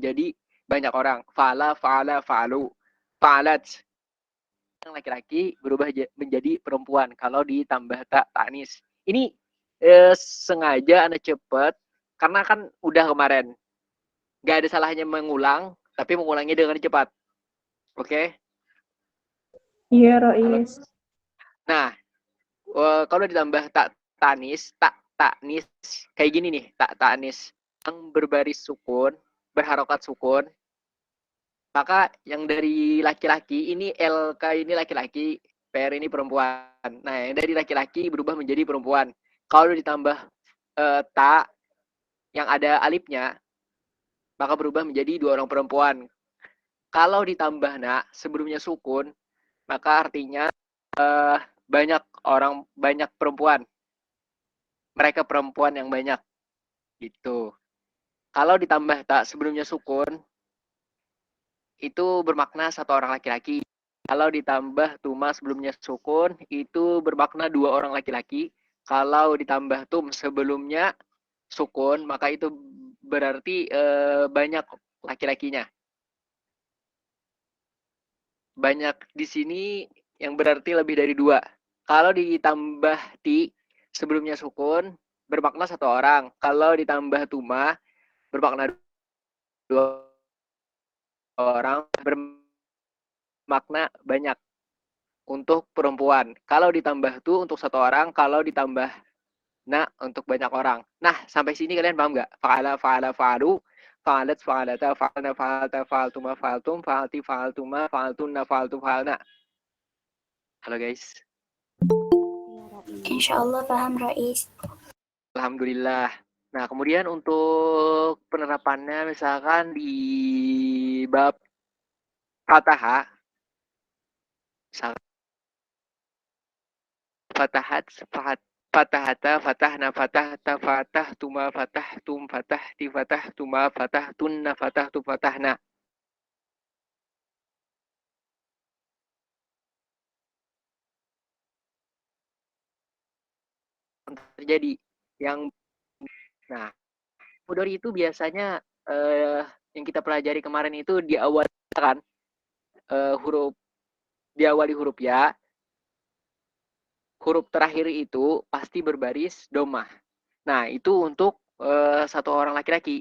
menjadi banyak orang. Fa'ala, fa'ala, fa'alu. Fa'alat yang laki-laki berubah menjadi perempuan kalau ditambah tak tanis. Ini sengaja Anda cepat karena kan udah kemarin. Gak ada salahnya mengulang, tapi mengulangnya dengan cepat. Oke? Iya, Rois. Nah, kalau ditambah tak tanis, tak tanis, kayak gini nih, tak tanis. Yang berbaris sukun, berharokat sukun, maka yang dari laki-laki, ini LK ini laki-laki, PR ini perempuan. Nah, yang dari laki-laki berubah menjadi perempuan. Kalau ditambah tak, yang ada alifnya, maka berubah menjadi dua orang perempuan. Kalau ditambah nak, sebelumnya sukun, maka artinya banyak perempuan. Mereka perempuan yang banyak. Gitu. Kalau ditambah tak sebelumnya sukun, itu bermakna satu orang laki-laki. Kalau ditambah tuma sebelumnya sukun, itu bermakna dua orang laki-laki. Kalau ditambah tum sebelumnya sukun, maka itu berarti banyak laki-lakinya. Banyak di sini yang berarti lebih dari dua. Kalau ditambah ti sebelumnya sukun, bermakna satu orang. Kalau ditambah tuma, bermakna dua orang, bermakna banyak untuk perempuan. Kalau ditambah tu untuk satu orang, kalau ditambah na untuk banyak orang. Nah, sampai sini kalian paham nggak? Fa'ala, fa'ala, fa'alu, fa'alat, fa'alata, fa'alna, fa'alta, fa'altuma, fa'altum, fa'alti, fa'altuma, fa'altunna, fa'altu, fa'alna. Halo guys. Insya Allah paham, Rois. Alhamdulillah. Nah, kemudian untuk penerapannya misalkan di bab Fatahah, Fatahat, Fatahata, Fatahna, Fatahta, Fatahtuma, Fatahtum, Fatahti, Fatahtuma, Fatahtunna, Fatahtu, Fatahna. Terjadi yang nah, mudhari itu biasanya yang kita pelajari kemarin itu diawali kan diawali huruf ya. Huruf terakhir itu pasti berbaris domah. Nah, itu untuk satu orang laki-laki.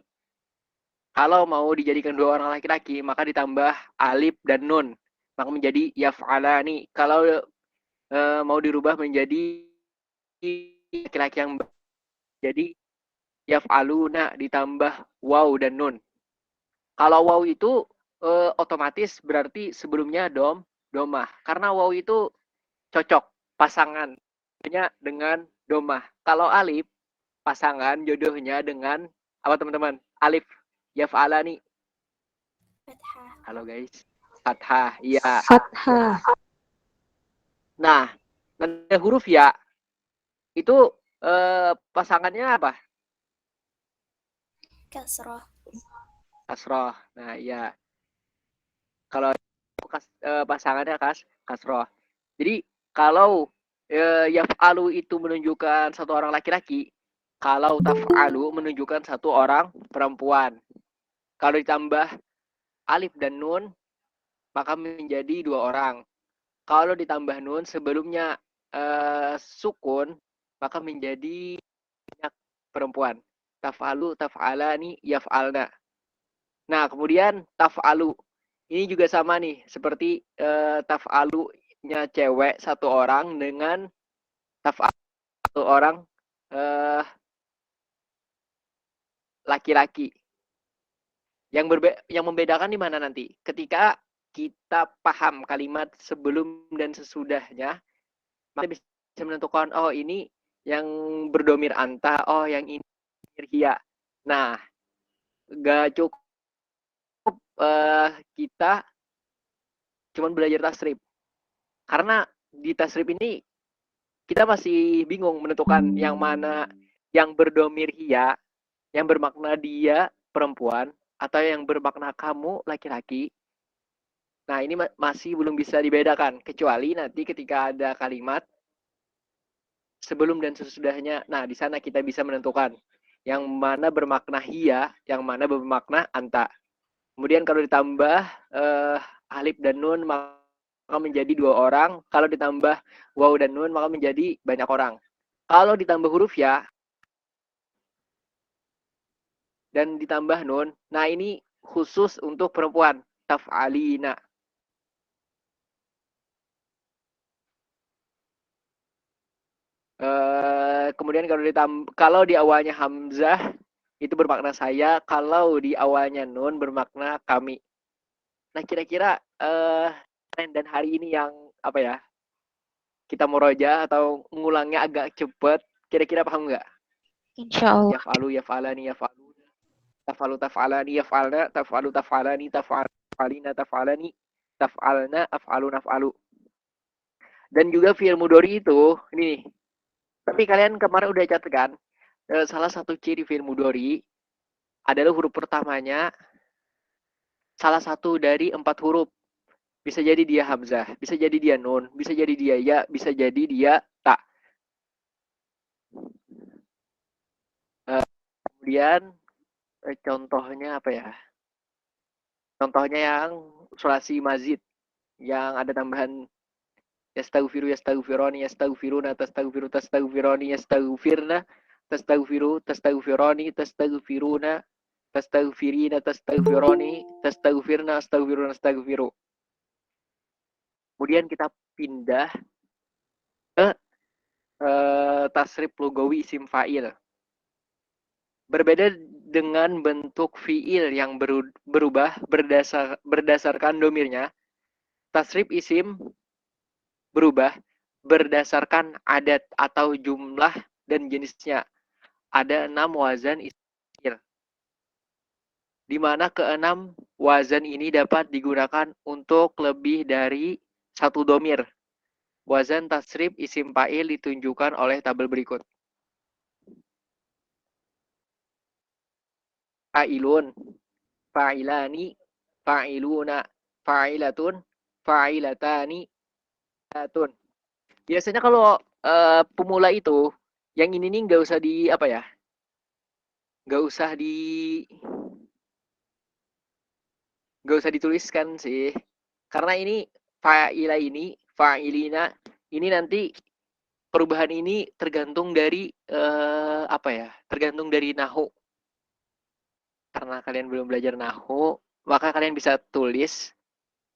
Kalau mau dijadikan dua orang laki-laki, maka ditambah alif dan nun. Maka menjadi yaf'alani. Kalau mau dirubah menjadi laki-laki yang jadi yaf'aluna ditambah waw dan nun. Kalau waw itu otomatis berarti sebelumnya domah. Karena waw itu cocok pasangan dengan domah. Kalau alif pasangan jodohnya dengan apa teman-teman? Alif yaf'alani. Fathah. Halo guys. Fathah. Iya. Fathah. Nah, nanti huruf ya itu pasangannya apa? Kasroh. Kasroh. Nah, iya. Kalau pasangannya kasroh. Jadi kalau yaf'alu itu menunjukkan satu orang laki-laki, kalau taf'alu menunjukkan satu orang perempuan. Kalau ditambah alif dan nun, maka menjadi dua orang. Kalau ditambah nun sebelumnya sukun, maka menjadi banyak perempuan. Taf'alu, taf'alani, yaf'alna. Nah, kemudian taf'alu. Ini juga sama nih, seperti taf'alunya cewek satu orang dengan taf'alu satu orang laki-laki. Yang membedakan di mana nanti? Ketika kita paham kalimat sebelum dan sesudahnya, maka bisa menentukan, oh ini yang berdomir anta, oh yang ini hia. Nah, gak cukup kita cuma belajar tasrif. Karena di tasrif ini kita masih bingung menentukan yang mana yang berdomir hia, yang bermakna dia perempuan, atau yang bermakna kamu laki-laki. Nah, ini masih belum bisa dibedakan. Kecuali nanti ketika ada kalimat sebelum dan sesudahnya. Nah, di sana kita bisa menentukan yang mana bermakna hia, yang mana bermakna anta. Kemudian kalau ditambah alif dan nun maka menjadi 2 orang. Kalau ditambah waw dan nun maka menjadi banyak orang. Kalau ditambah huruf ya dan ditambah nun, nah ini khusus untuk perempuan. Taf'alina. Kemudian kalau di awalnya hamzah itu bermakna saya, kalau di awalnya nun bermakna kami. Nah, kira-kira tren dan hari ini yang apa ya? Kita murojaah atau ngulangnya agak cepet, kira-kira paham nggak? Insya Allah. Yaf'alu, yaf'alani, yaf'aluna, taf'alu, taf'alani, yaf'alna, taf'alu, taf'alani, taf'alina, taf'alani, taf'alna, af'alu, naf'alu. Dan juga fi'il mudhari itu, ini nih. Tapi kalian kemarin udah catat kan? Salah satu ciri fi'il mudhari adalah huruf pertamanya salah satu dari 4 huruf. Bisa jadi dia hamzah, bisa jadi dia nun, bisa jadi dia ya, bisa jadi dia ta. Kemudian contohnya apa ya? Contohnya yang sulasi mazid yang ada tambahan yastaghfiru, yastaghfironi, yastaghfiruna, tastaghfiru, tastaghfironi, yastaghfirna, tastaghfiru, tastaghfironi, tastaghfiruna, tastaghfirina, tastaghfironi, tastaghfirna, astaghfiruna, astaghfiru. Kemudian kita pindah ke tasrif lugawi isim fa'il. Berbeda dengan bentuk fi'il yang berubah berdasarkan domirnya, tasrif isim berubah berdasarkan adat atau jumlah dan jenisnya. Ada 6 wazan isim fi'il, di mana keenam wazan ini dapat digunakan untuk lebih dari satu domir. Wazan tasrif isim fa'il ditunjukkan oleh tabel berikut. Fa'ilun, fa'ilani, fa'iluna, fa'ilatun, fa'ilatani, fa'ilatun. Biasanya kalau pemula itu, yang ini nih nggak usah di apa ya, nggak usah di nggak usah dituliskan sih, karena ini fa'ila ini, fa'ilina ini nanti perubahan ini tergantung dari apa ya, tergantung dari nahu. Karena kalian belum belajar nahu, maka kalian bisa tulis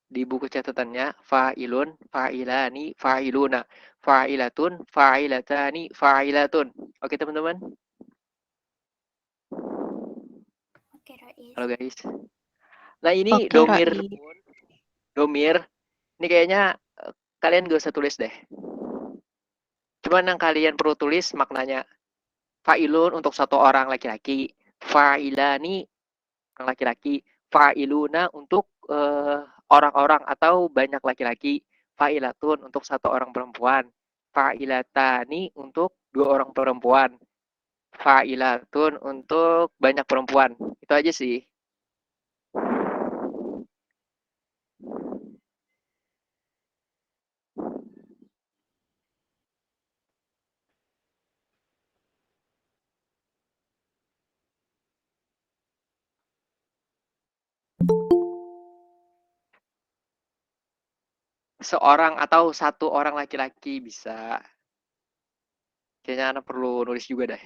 di buku catatannya fa'ilun, fa'ilani, fa'iluna, fa'ilatun, fa'ilatani, fa'ilatun. Oke teman-teman? Oke, Rais. Halo guys. Nah ini Oke, domir, Rais. domir. Ini kayaknya kalian gak usah tulis deh. Cuman yang kalian perlu tulis maknanya. Fa'ilun untuk satu orang laki-laki, fa'ilani orang laki-laki, fa'iluna untuk orang-orang atau banyak laki-laki, fa'ilatun untuk satu orang perempuan, fa'ilatani untuk dua orang perempuan, fa'ilatun untuk banyak perempuan. Itu aja sih. Seorang atau satu orang laki-laki bisa. Kayaknya anak perlu nulis juga deh.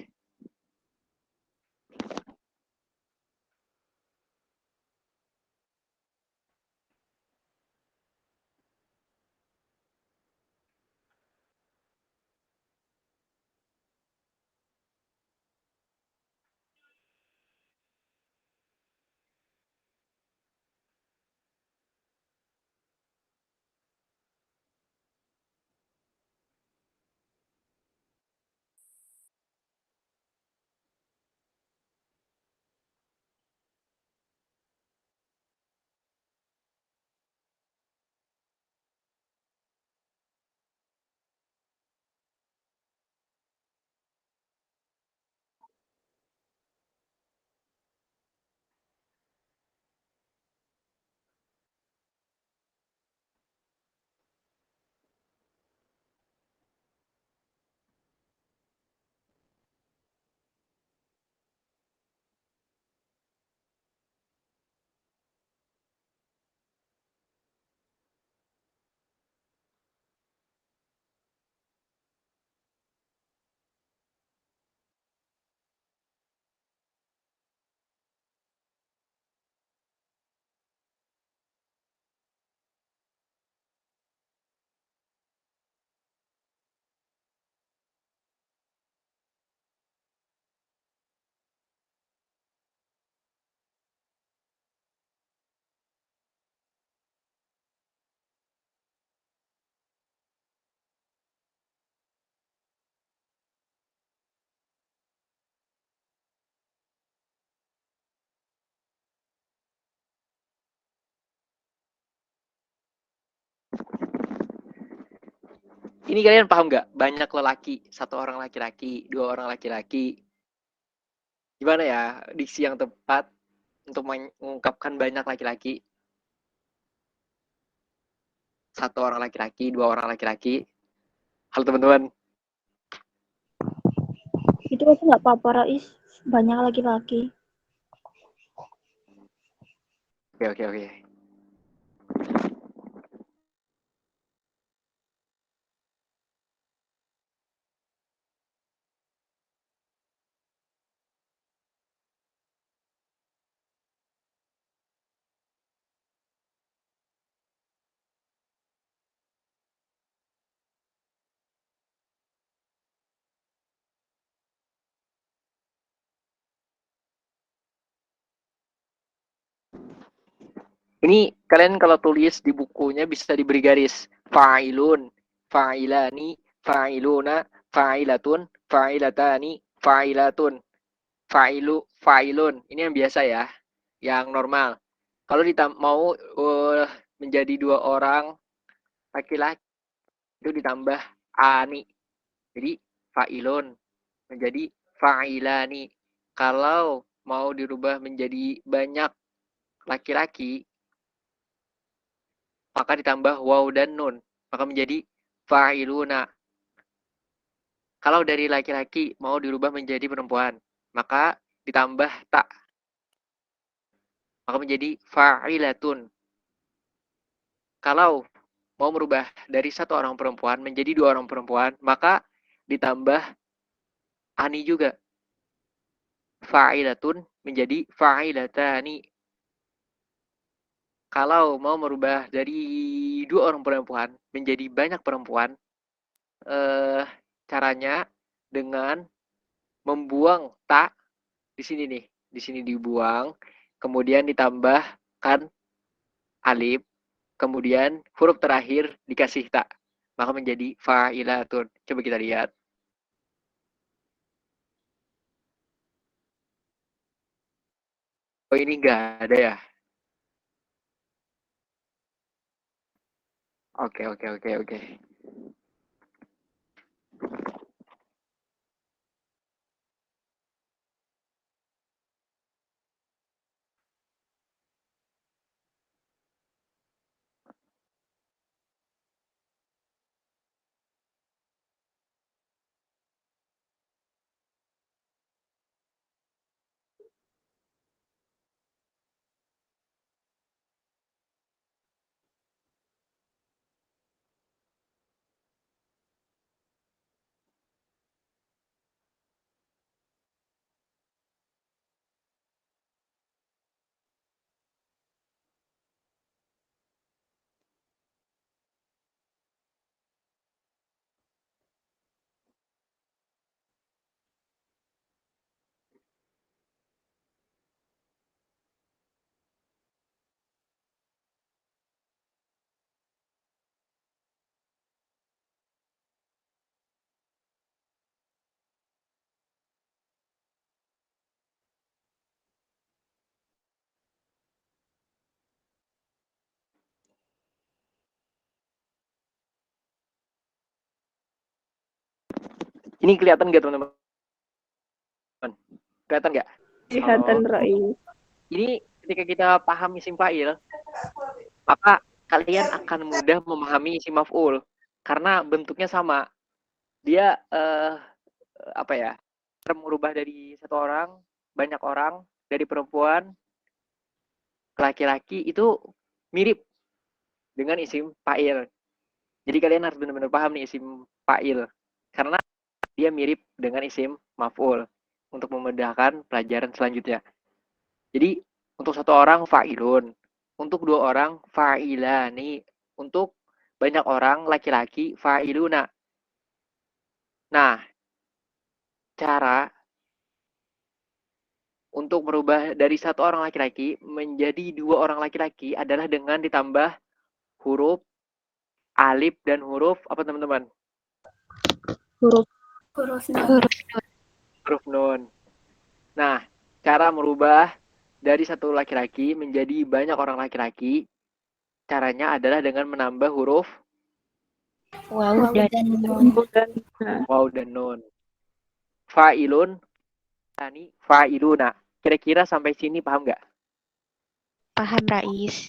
Ini kalian paham nggak? Banyak lelaki, satu orang laki-laki, dua orang laki-laki. Gimana ya diksi yang tepat untuk mengungkapkan banyak laki-laki? Satu orang laki-laki, dua orang laki-laki. Halo teman-teman. Itu aku nggak apa-apa, Rais. Banyak laki-laki. Oke. Ini kalian kalau tulis di bukunya bisa diberi garis. Fa'ilun, fa'ilani, fa'iluna, fa'ilatun, fa'ilatani, fa'ilatun, fa'ilun. Ini yang biasa ya, yang normal. Kalau mau menjadi dua orang laki-laki itu ditambah ani. Jadi fa'ilun menjadi fa'ilani. Kalau mau dirubah menjadi banyak laki-laki, maka ditambah waw dan nun, maka menjadi fa'iluna. Kalau dari laki-laki mau dirubah menjadi perempuan, maka ditambah ta, maka menjadi fa'ilatun. Kalau mau merubah dari satu orang perempuan menjadi dua orang perempuan, maka ditambah ani juga. Fa'ilatun menjadi fa'ilatani. Kalau mau merubah dari dua orang perempuan menjadi banyak perempuan, caranya dengan membuang ta di sini nih. Di sini dibuang, kemudian ditambahkan alif, kemudian huruf terakhir dikasih ta. Maka menjadi fa'ilatun. Coba kita lihat. Oh, ini enggak ada ya? Oke. Ini kelihatan nggak teman-teman? Kelihatan nggak? Kelihatan, Halo. Rais. Ini ketika kita paham isim fa'il, maka kalian akan mudah memahami isim maf'ul karena bentuknya sama. Dia apa ya? Merubah dari satu orang, banyak orang, dari perempuan ke laki-laki itu mirip dengan isim fa'il. Jadi kalian harus benar-benar paham nih isim fa'il karena dia mirip dengan isim maf'ul untuk memudahkan pelajaran selanjutnya. Jadi untuk satu orang fa'ilun, untuk dua orang fa'ilani, untuk banyak orang laki-laki fa'iluna. Nah, cara untuk merubah dari satu orang laki-laki menjadi dua orang laki-laki adalah dengan ditambah huruf alif dan huruf apa teman-teman? Huruf Nun. Huruf nun. Nah, cara merubah dari satu laki-laki menjadi banyak orang laki-laki, caranya adalah dengan menambah huruf Waw dan nun. Waw dan nun. Fa'ilun, tani fa'iluna. Kira-kira sampai sini paham nggak? Paham, Rais.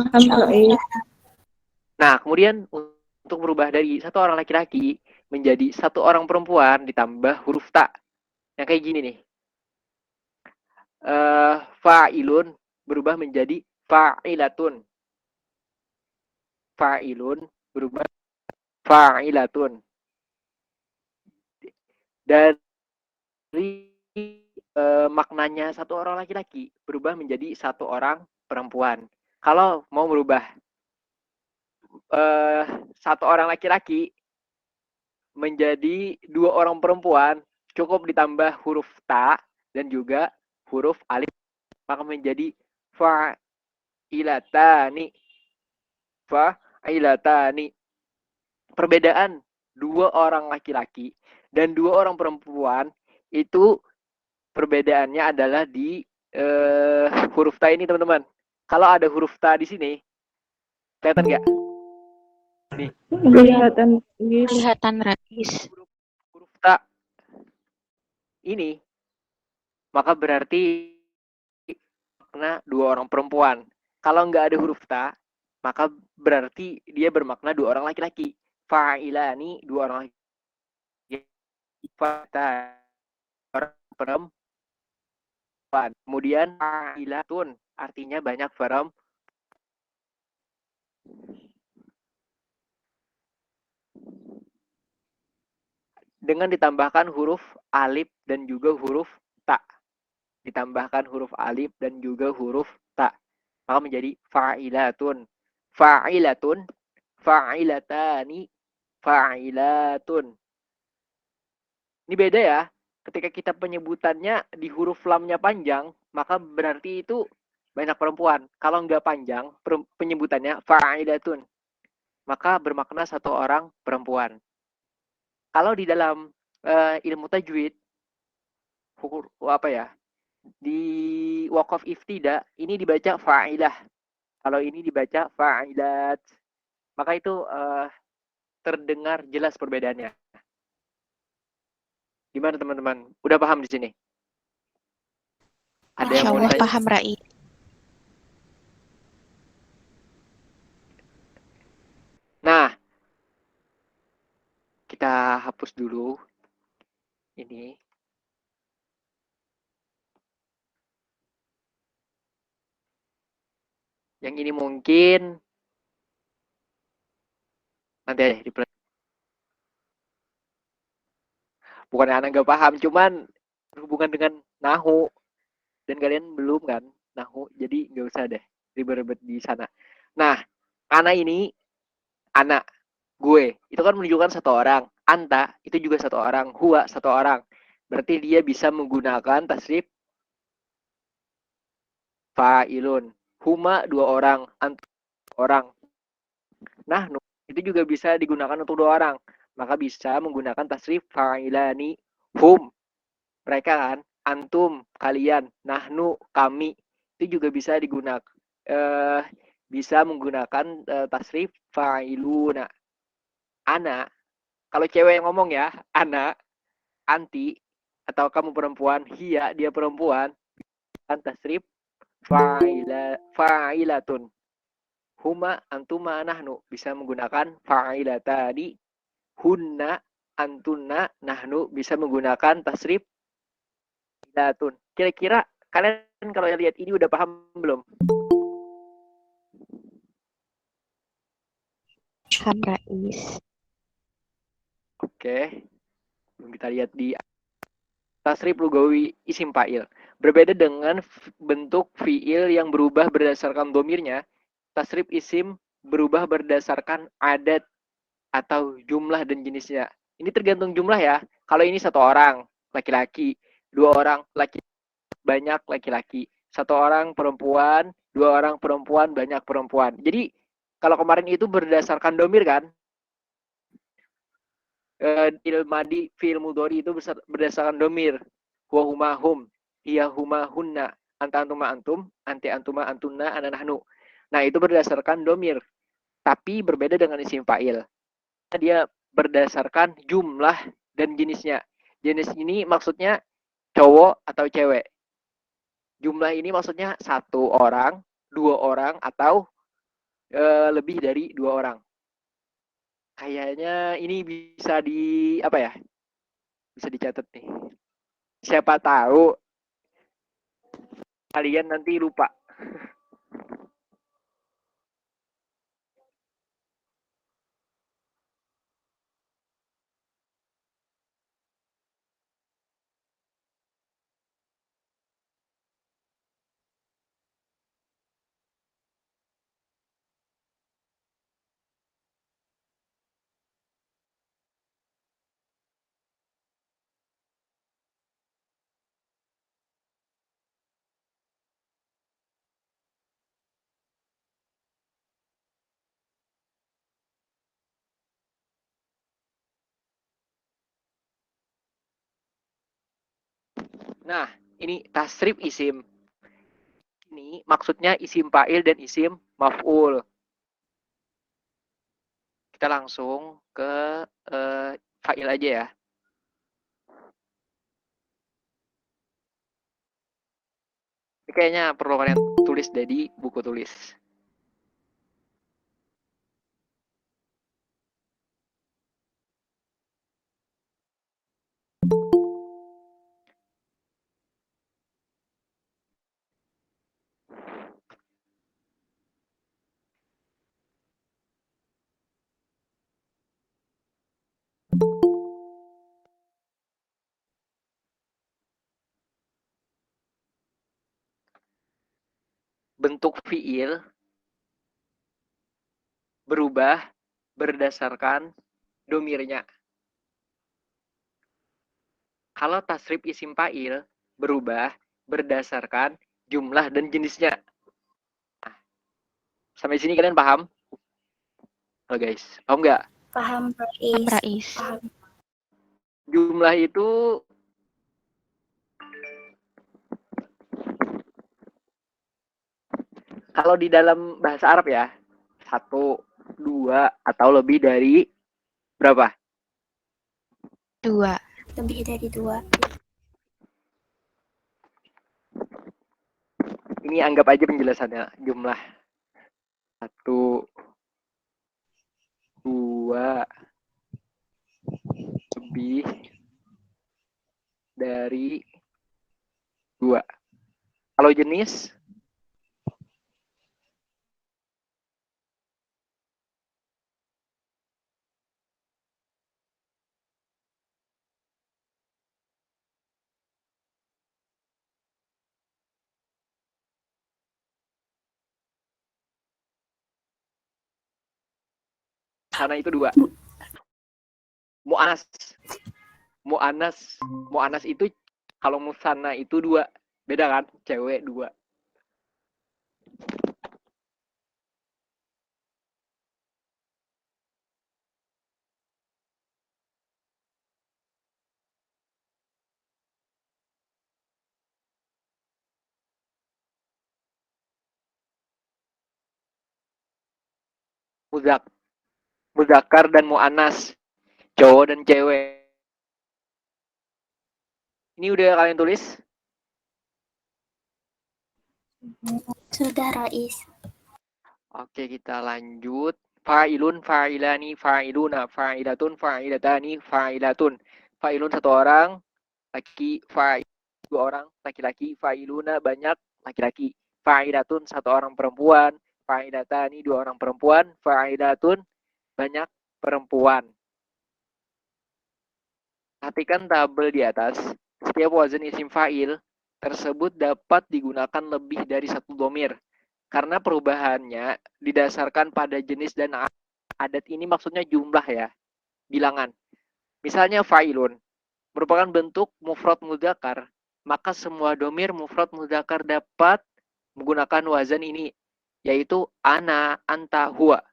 Nah, kemudian untuk merubah dari satu orang laki-laki menjadi satu orang perempuan ditambah huruf ta. Yang kayak gini nih. Fa'ilun berubah menjadi fa'ilatun. Fa'ilun berubah fa'ilatun. Dari maknanya satu orang laki-laki berubah menjadi satu orang perempuan. Kalau mau merubah satu orang laki-laki menjadi dua orang perempuan, cukup ditambah huruf ta dan juga huruf alif, maka menjadi fa'ilatani. Fa'ilatani. Perbedaan dua orang laki-laki dan dua orang perempuan itu perbedaannya adalah di huruf ta ini, teman-teman. Kalau ada huruf ta di sini, kelihatan nggak? Nih. Kelihatan, Rais. Huruf ta ini, maka berarti makna dua orang perempuan. Kalau nggak ada huruf ta, maka berarti dia bermakna dua orang laki-laki. Fa'ilani, dua orang laki-laki. Fa'ta, orang perempuan. Kemudian fa'ilatun, artinya banyak perempuan. Dengan ditambahkan huruf alif dan juga huruf ta. Ditambahkan huruf alif dan juga huruf ta. Maka menjadi fa'ilatun. Fa'ilatun, fa'ilatani, fa'ilatun. Ini beda ya. Ketika kita penyebutannya di huruf lamnya panjang, maka berarti itu banyak perempuan. Kalau nggak panjang, penyebutannya fa'ilatun, maka bermakna satu orang perempuan. Kalau di dalam ilmu tajwid, apa ya? Di waqaf iftida, ini dibaca fa'ilah. Kalau ini dibaca fa'ilat. Maka itu terdengar jelas perbedaannya. Gimana teman-teman? Udah paham di sini? Ada yang mau ditanya? Paham, Rais. Nah, kita hapus dulu ini. Yang ini mungkin nanti aja di bukan anak nggak paham, cuman berhubungan dengan nahu dan kalian belum kan nahu, jadi nggak usah deh ribet-ribet di sana. Nah, anak ini anak gue itu kan menunjukkan satu orang, anta itu juga satu orang, huwa satu orang. Berarti dia bisa menggunakan tasrif fa'ilun. Huma dua orang, anta orang. Nah, itu juga bisa digunakan untuk dua orang. Maka bisa menggunakan tasrif fa'ilani. Hum, mereka kan. Antum, kalian. Nahnu, kami. Itu juga bisa digunakan. Bisa menggunakan tasrif fa'iluna. Ana, kalau cewek yang ngomong ya, ana, anti, atau kamu perempuan, hiya, dia perempuan, kan tasrif fa'ilatun. Huma, antuma, nahnu. Bisa menggunakan fa'ilatani. Hunna, antunna, nahnu. Bisa menggunakan tasrif fa'ilatun. Kira-kira kalian kalau lihat ini udah paham belum? Paham, Rais. Oke. Kita lihat di tasrif lugawi isim fa'il. Berbeda dengan bentuk fi'il yang berubah berdasarkan domirnya, tasrif isim berubah berdasarkan adat atau jumlah dan jenisnya. Ini tergantung jumlah ya. Kalau ini satu orang laki-laki, dua orang laki banyak laki-laki, satu orang perempuan, dua orang perempuan banyak perempuan. Jadi kalau kemarin itu berdasarkan domir kan, ilmadi fi'il mudhari itu berdasarkan domir. Huwa huma hum, hiya huma hunna, anta antuma antum, anti antuma antunna, ana nahnu. Nah, itu berdasarkan domir. Tapi berbeda dengan isim fa'il. Dia berdasarkan jumlah dan jenisnya. Jenis ini maksudnya cowok atau cewek. Jumlah ini maksudnya 1 orang, 2 orang, atau lebih dari 2 orang. Kayaknya ini bisa apa ya? Bisa dicatat nih. Siapa tahu kalian nanti lupa. Nah, ini tasrif isim. Ini maksudnya isim fa'il dan isim maf'ul. Kita langsung ke fa'il aja ya. Ini kayaknya perlu kalian tulis di buku tulis. Bentuk fi'il berubah berdasarkan domirnya. Kalau tasrif isim fa'il berubah berdasarkan jumlah dan jenisnya. Nah, sampai sini kalian paham? Halo guys, paham nggak? Paham, Paham, Rais. Rais. Paham. Jumlah itu kalau di dalam bahasa Arab ya, 1, 2, atau lebih dari berapa? 2. Lebih dari 2. Ini anggap aja penjelasannya. Jumlah 1, 2, lebih dari 2. Kalau jenis sana itu 2. Mu'anas. Mu'anas itu kalau musanna itu 2. Beda kan? Cewek 2. Muzakkar dan mu'anas. Cowok dan cewek. Ini udah kalian tulis? Sudah, Rais. Oke, kita lanjut. Fa'ilun, fa'ilani, fa'iluna, fa'ilatun, fa'ilatani, fa'ilatun. Fa'ilun 1 orang, laki, fa'il 2 orang, laki-laki, fa'iluna banyak, laki-laki. Fa'ilatun 1 orang perempuan, fa'ilatani 2 orang perempuan, fa'ilatun banyak perempuan. Perhatikan tabel di atas. Setiap wazan isim fa'il tersebut dapat digunakan lebih dari 1 dhamir. Karena perubahannya didasarkan pada jenis dan adat, ini maksudnya jumlah ya, bilangan. Misalnya fa'ilun merupakan bentuk mufrad mudzakkar, maka semua dhamir mufrad mudzakkar dapat menggunakan wazan ini, yaitu ana, anta, huwa,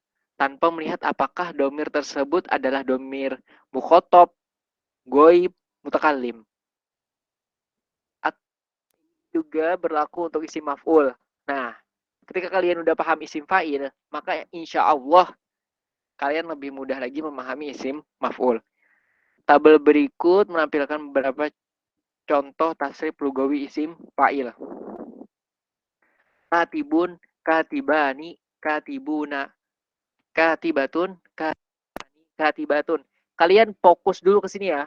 tanpa melihat apakah dhamir tersebut adalah dhamir mukhatab, ghaib, mutakallim. Juga berlaku untuk isim maf'ul. Nah, ketika kalian udah paham isim fa'il, maka insya Allah kalian lebih mudah lagi memahami isim maf'ul. Tabel berikut menampilkan beberapa contoh tasrif lugawi isim fa'il. Katibun, katibani, katibuna, katibatun, katibatun. Kalian fokus dulu ke sini ya,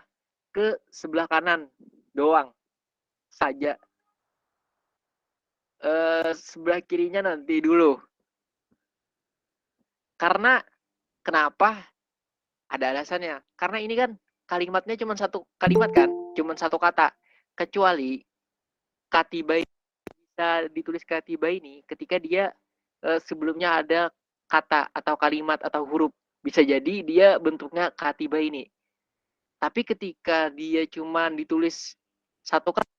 ke sebelah kanan doang saja. Sebelah kirinya nanti dulu. Karena kenapa? Ada alasannya. Karena ini kan kalimatnya cuma satu kalimat kan, cuma satu kata. Kecuali katiba bisa ditulis katiba ini ketika dia sebelumnya ada kata atau kalimat atau huruf. Bisa jadi dia bentuknya katiba ini. Tapi ketika dia cuma ditulis satu kata,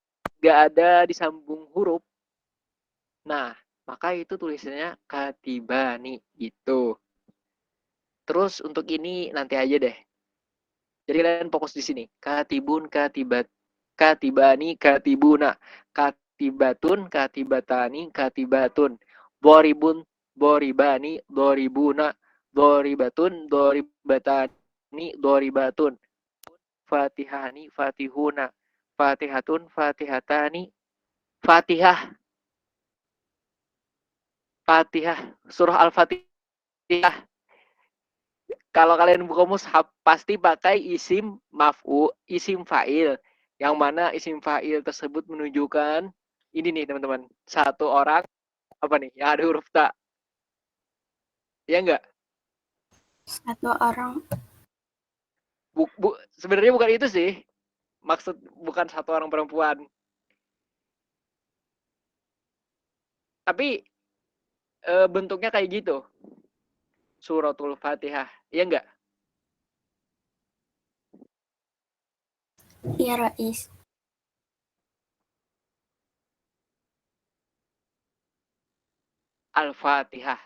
nggak ada disambung huruf, nah maka itu tulisannya katibani gitu. Terus untuk ini nanti aja deh. Jadi kalian fokus di sini. Katibun, katibat, katibani, katibuna, katibatun, katibatani, katibatun, boribun, boribani, boribuna, boribatun, boribatani, boribatun, fatihani, fatihuna, fatihatun, fatihatani, fatihah, fatihah, surah Al-Fatihah. Kalau kalian buka mushaf pasti pakai isim maf'u, isim fa'il. Yang mana isim fa'il tersebut menunjukkan ini nih teman-teman. Satu orang apa nih? Yang ada huruf ta. Ya enggak? Satu orang. Sebenarnya bukan itu sih. Maksud bukan satu orang perempuan. Tapi bentuknya kayak gitu. Suratul Fatihah. Ya enggak? Iya, Rais. Al-Fatihah.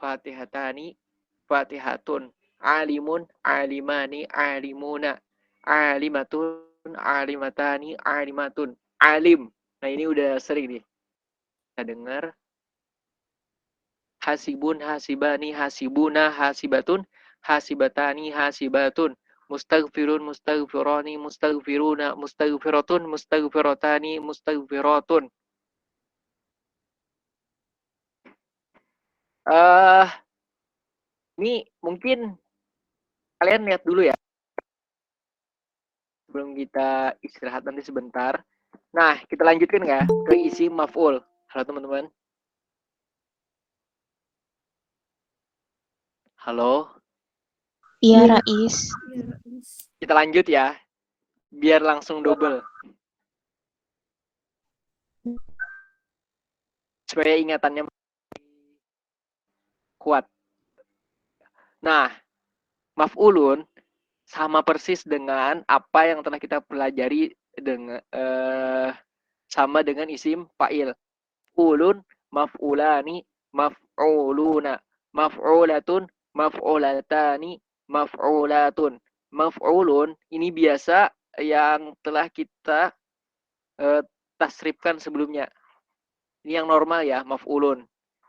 Fatihatani, Fatihatun. Alimun, alimani, alimuna. Alimatun, alimatani, alimatun. Alim. Nah ini udah sering nih. Kita dengar. Hasibun, hasibani, hasibuna, hasibatun. Hasibatani, hasibatun. Mustaghfirun, mustaghfirani, mustaghfiruna, mustaghfiratun, mustaghfiratani, mustaghfiratun. Ini mungkin kalian lihat dulu ya. Sebelum kita istirahat nanti sebentar. Nah, kita lanjutkan ya ke isi maf'ul. Halo teman-teman. Halo. Iya, Rais. Kita lanjut ya. Biar langsung double. Supaya ingatannya kuat. Nah, maf'ulun sama persis dengan apa yang telah kita pelajari dengan sama dengan isim fa'il. Ulun, maf'ulani, maf'uluna, maf'ulatun, maf'ulatani, maf'ulatun. Maf'ulun ini biasa yang telah kita tasrifkan sebelumnya. Ini yang normal ya, maf'ulun.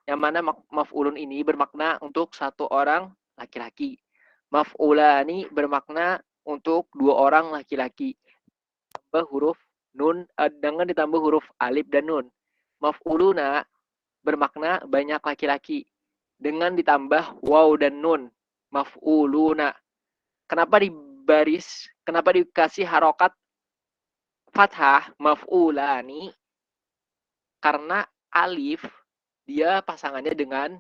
Yang mana maf'ulun ini bermakna untuk satu orang laki-laki. Maf'ulani bermakna untuk dua orang laki-laki. Tambah huruf nun dengan ditambah huruf alif dan nun. Maf'uluna bermakna banyak laki-laki dengan ditambah waw dan nun. Maf'uluna. Kenapa dibaris? Kenapa dikasih harokat fathah maf'ulani? Karena alif dia pasangannya dengan,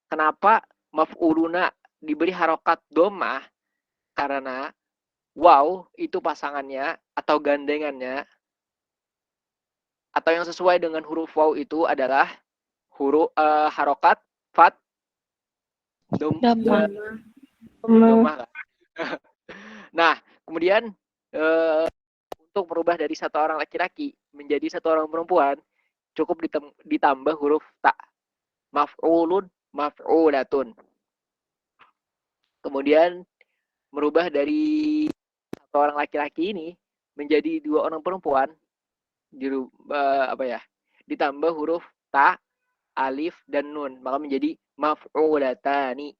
kenapa maf'uluna diberi harokat domah? Karena waw itu pasangannya atau gandengannya atau yang sesuai dengan huruf waw itu adalah huruf harokat fat domah. Nah, kemudian untuk merubah dari satu orang laki-laki menjadi satu orang perempuan cukup ditambah huruf ta. Maf'ulun, maf'ulatun. Kemudian merubah dari satu orang laki-laki ini menjadi dua orang perempuan, ditambah huruf ta alif dan nun, maka menjadi maf'ulatani.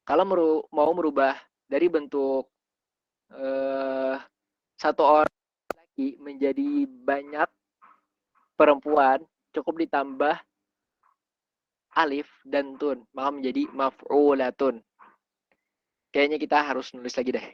Kalau mau merubah dari bentuk satu orang laki menjadi banyak perempuan, cukup ditambah alif dan tun, maka menjadi maf'ulatun. Kayaknya kita harus nulis lagi deh.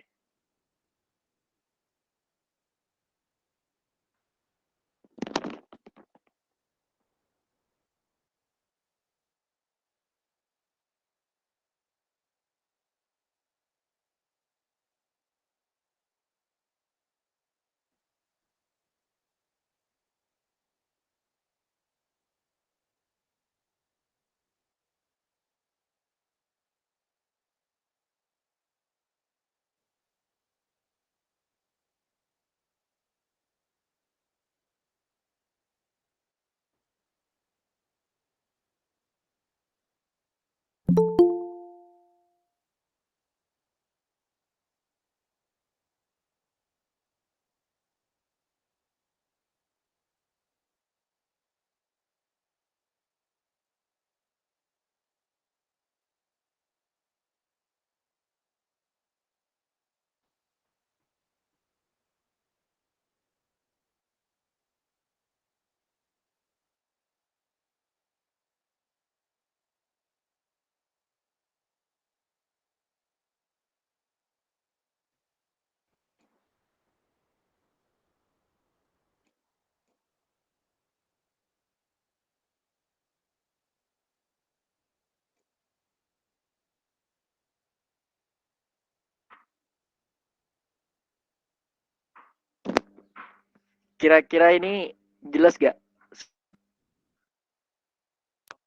Kira-kira ini jelas gak?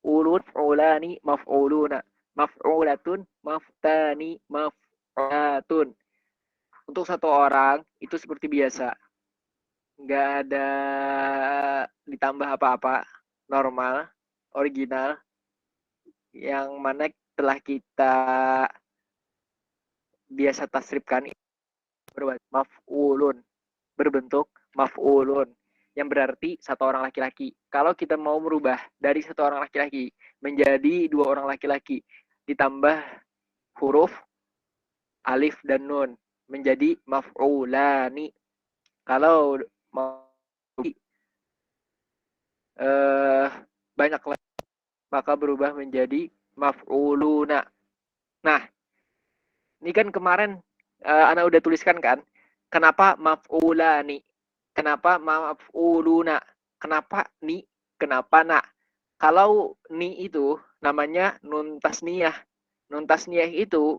Ulun, ulani, maf'uluna, maf'ulatun, maftani, maf'ulatun. Untuk satu orang itu seperti biasa, nggak ada ditambah apa-apa, normal, original, yang mana telah kita biasa tasrifkan maf'ulun, berbentuk maf'ulun, yang berarti satu orang laki-laki. Kalau kita mau merubah dari satu orang laki-laki menjadi dua orang laki-laki, ditambah huruf alif dan nun, menjadi maf'ulani. Kalau mau banyak lagi, maka berubah menjadi maf'uluna. Nah, ini kan kemarin Ana udah tuliskan kan, kenapa maf'ulani, kenapa maf'uluna, kenapa ni, kenapa na. Kalau ni itu namanya nun tasniyah. Nun tasniyah itu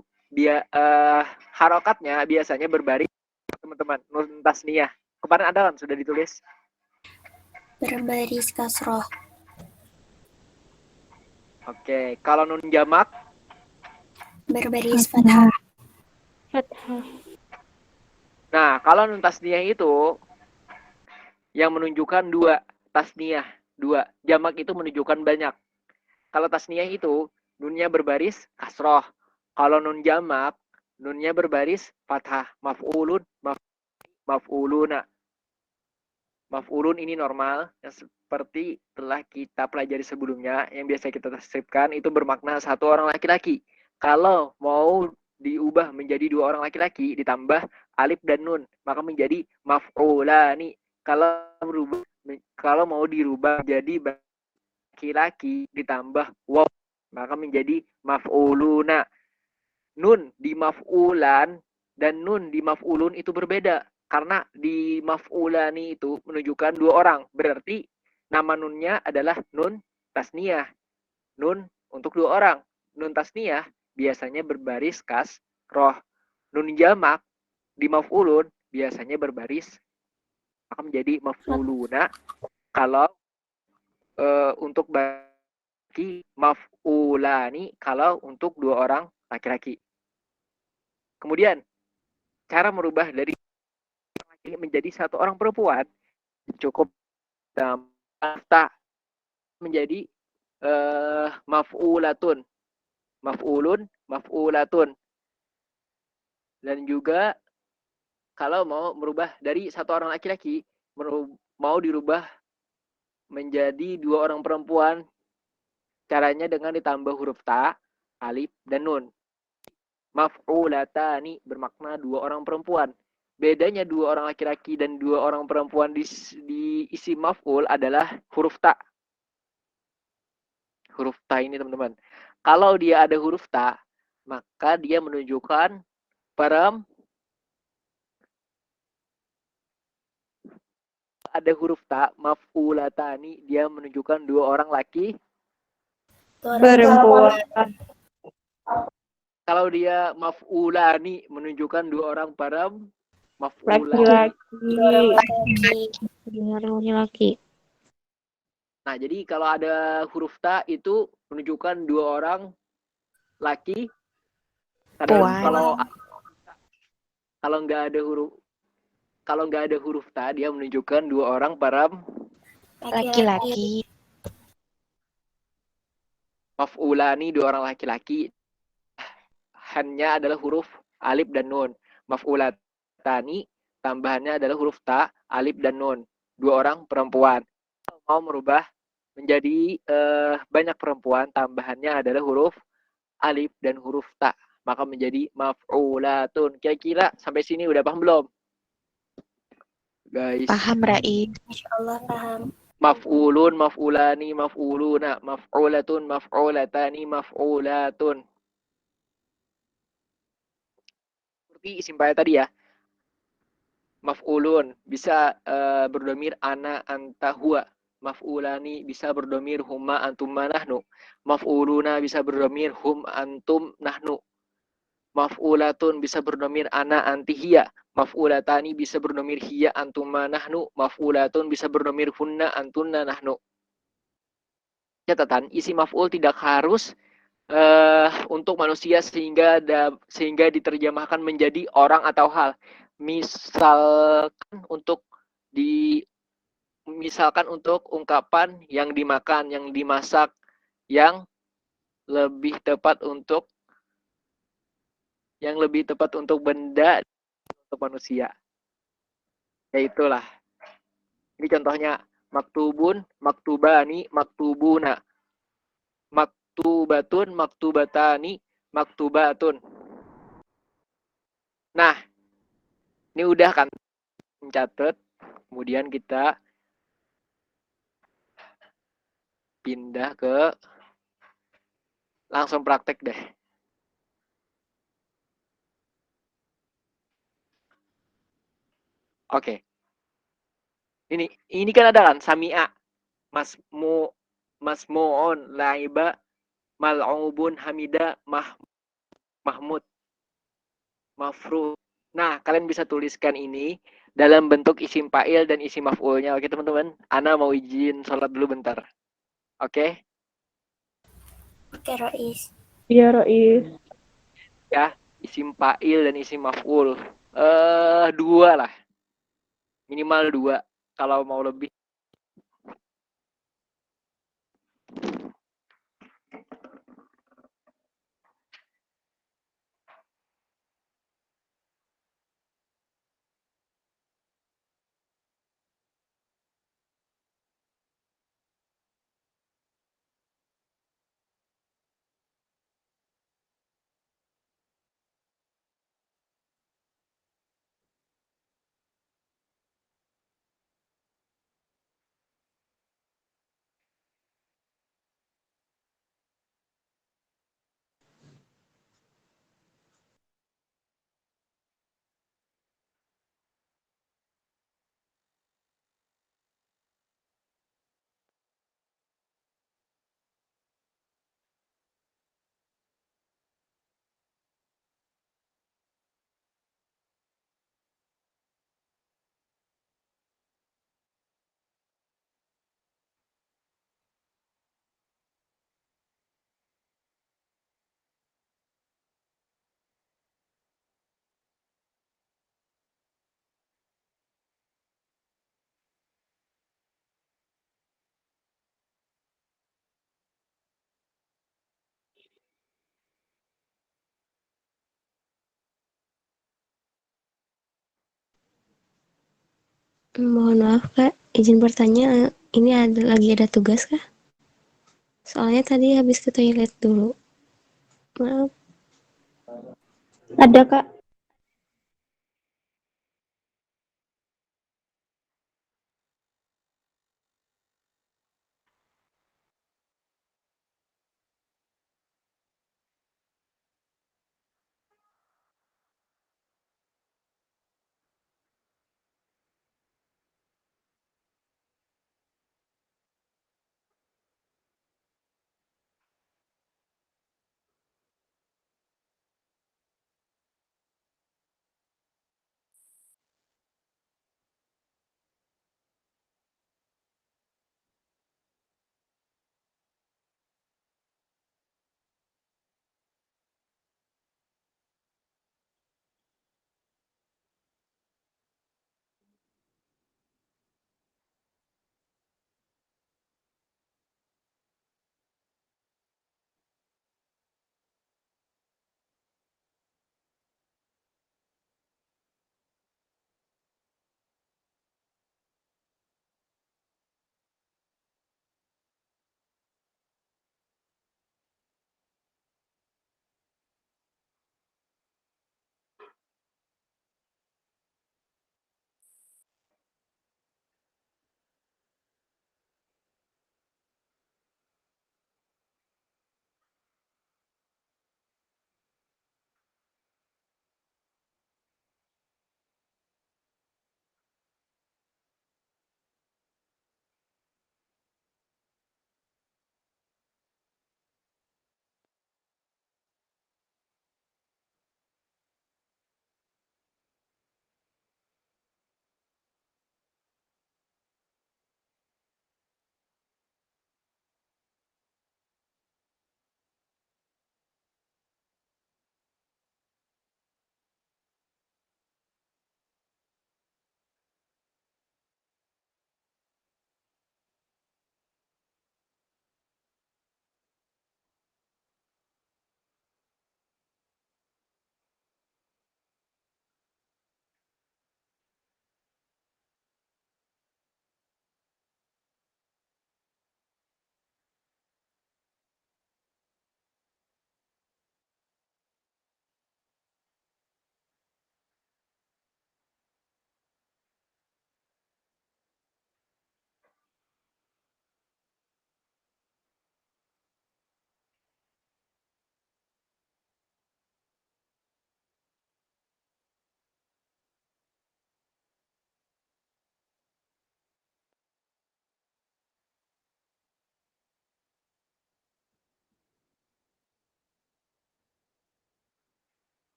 harokatnya biasanya berbaris, teman-teman. Nun tasniyah kemarin ada kan sudah ditulis berbaris kasroh. Oke, kalau nun jamak berbaris fathah. Nah, kalau nun tasniyah itu yang menunjukkan dua, tasniyah dua, jamak itu menunjukkan banyak. Kalau tasniyah itu nunnya berbaris kasroh. Kalau nun jamak nunnya berbaris fathah. Maf'ulun, maf'uluna. Maf'ulun ini normal, yang seperti telah kita pelajari sebelumnya, yang biasa kita tasrifkan itu bermakna satu orang laki-laki. Kalau mau diubah menjadi dua orang laki-laki, ditambah alif dan nun, maka menjadi maf'ulani. Kalau mau dirubah menjadi laki-laki, ditambah waw, maka menjadi maf'uluna. Nun di maf'ulan dan nun di maf'ulun itu berbeda. Karena di maf'ulani itu menunjukkan dua orang. Berarti nama nunnya adalah nun tasniyah. Nun untuk dua orang. Nun tasniyah biasanya berbaris kasroh. Nun jamak di maf'ulun biasanya berbaris maka menjadi maf'uluna. Kalau untuk bagi maf'ulani kalau untuk dua orang laki-laki. Kemudian cara merubah dari menjadi satu orang perempuan cukup tak menjadi maf'ulatun, maf'ulun, maf'ulatun. Dan juga kalau mau merubah dari satu orang laki-laki mau dirubah menjadi dua orang perempuan Caranya dengan ditambah huruf ta, alif, dan nun. Maf'ulatani bermakna dua orang perempuan. Bedanya dua orang laki-laki dan dua orang perempuan di isim maf'ul adalah huruf ta. Huruf ta ini teman-teman. Kalau dia ada huruf ta, maka dia menunjukkan ada huruf ta, maf'ulatani, dia menunjukkan dua orang laki. Perempuan. Kalau dia maf'ulani menunjukkan dua orang Laki-laki. Dua orang laki-laki. Nah, jadi kalau ada huruf ta itu menunjukkan dua orang laki. Kalau nggak ada huruf ta, dia menunjukkan dua orang Laki-laki. maf'ulani, dua orang laki-laki. Hanya adalah huruf alif dan nun. Maf'ulatani tambahannya adalah huruf ta, alif dan nun. Dua orang perempuan. Mau merubah menjadi banyak perempuan, tambahannya adalah huruf alif dan huruf ta. Maka menjadi maf'ulatun. Kira-kira sampai sini udah paham belum? Guys. Paham, Rais. Masya Allah, paham. Maf'ulun, maf'ulani, maf'uluna, maf'ulatun, maf'ulatani, maf'ulatun. Seperti isim fa'il tadi ya. Maf'ulun bisa berdomir ana, anta, huwa. Maf'ulani bisa berdomir huma, antuma, nahnu. Maf'uluna bisa berdomir hum, antum, nahnu. Maf'ulatun bisa berdomir ana, anti, hiya. Maf'ulatani bisa berdomir hiya, antuma, nahnu. Maf'ulatun bisa berdomir hunna, antunna, nahnu. Catatan, isi maf'ul tidak harus untuk manusia sehingga diterjemahkan menjadi orang atau hal. Misalkan untuk ungkapan yang dimakan, yang dimasak, yang lebih tepat untuk benda, untuk manusia. Ya itulah. Ini contohnya maktubun, maktubani, maktubuna. Maktubatun, maktubatani, maktubatun. Nah, ini udah kan mencatat. Kemudian kita pindah ke langsung praktek deh. Oke. Ini kan ada kan sami'a, masmu'un, laiba, mal'ubun, hamida, mahmud, mafru. Nah, kalian bisa tuliskan ini dalam bentuk isim fa'il dan isim maf'ulnya. Oke, teman-teman. Ana mau izin sholat dulu bentar. Oke? Oke, Rais. Iya, Rais. Ya, isim fa'il dan isim maf'ul. Dua lah. Minimal dua. Kalau mau lebih. Mohon maaf, Kak. Izin bertanya, ini lagi ada tugas, Kak? Soalnya tadi habis ke toilet dulu. Maaf. Ada, Kak.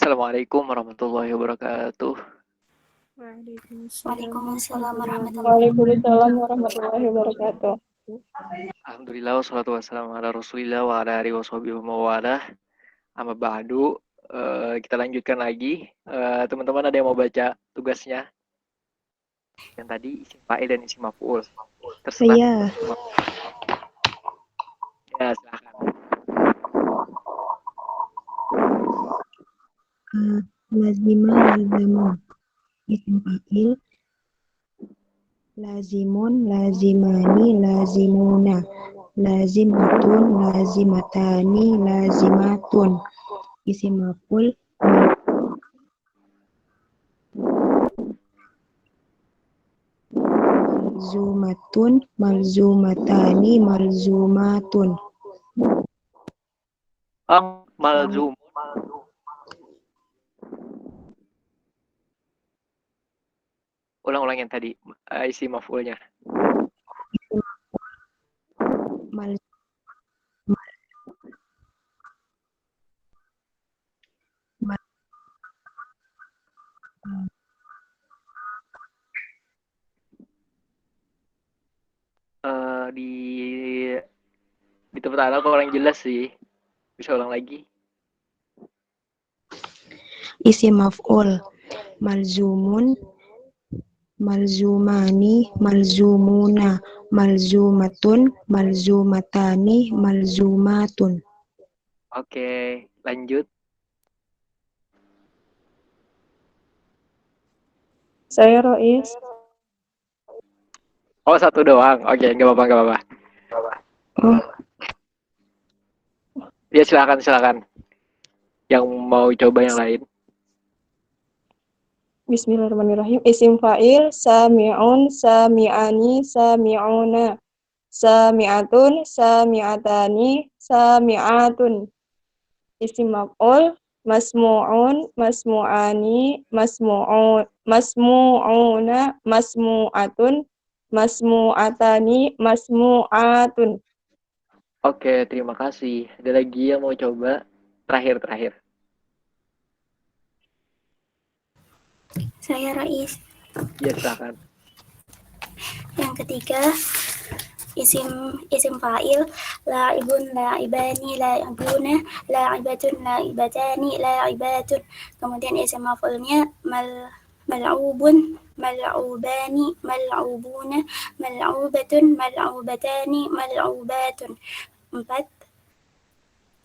Assalamualaikum warahmatullahi wabarakatuh. Waalaikumsalam warahmatullahi Waalaikumsalam warahmatullahi wabarakatuh. Alhamdulillah wassalatu wassalamu ala Rasulillah wa ala alihi washabihi wa mawalah. Amma ba'du. Kita lanjutkan lagi. Teman-teman ada yang mau baca tugasnya? Yang tadi isim fa'il dan isim maf'ul. Terserah. Iya. Ya, silakan. Lazima, lazamun. Isim fa'il. Lazimun, lazimani, lazimuna. Lazimatun, lazimatani, lazimatun. Isim maf'ul. Malzumatun, malzumatani, malzumatun. Malzum. Ulang-ulang yang tadi isim maf'ulnya. Mal Di tempat Ana kurang jelas sih. Bisa ulang lagi. Isim maf'ul. Malzumun, malzumani, malzumuna, malzumatun, malzumatani, malzumatun. Oke, lanjut. Saya Rois. Oh, satu doang. Oke, nggak apa-apa. Oh, Ya, silakan. Yang mau coba yang lain. Bismillahirrahmanirrahim. Isim fa'il sami'un, sami'ani, sami'una. Sami'atun, sami'atani, sami'atun. Isim maf'ul masmu'un, masmu'ani, masmu'una, masmu'atun, masmu'atani, masmu'atun. Oke, terima kasih. Ada lagi yang mau coba? Terakhir. Saya Rais. Ya, silakan. Yang ketiga, isim fa'il la'ibun, la'ibani, la'ibuna, la'ibatun, la'ibatani, la'ibatun. Kemudian isim maf'ulnya mal'ubun, mal'ubani, mal'ubuna, mal'ubatun, mal'ubatani, mal'ubatun. 4.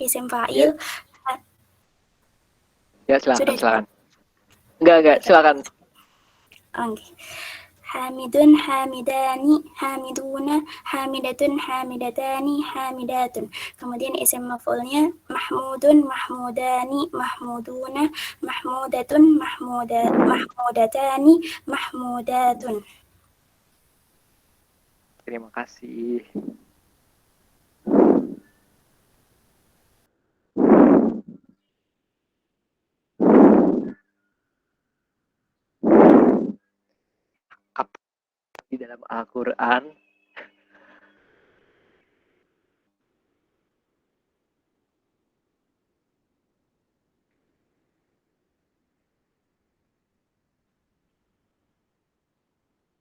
Isim fa'il. Ya, silakan. Sudah. Enggak, silakan. Oke. Hamidun, hamidani, hamiduna, hamidatun, hamidatani, hamidatun. Kemudian isim maf'ulnya mahmudun, mahmudani, mahmuduna, mahmudatun, mahmudatani, mahmudatun. Terima kasih. Apa di dalam Al-Quran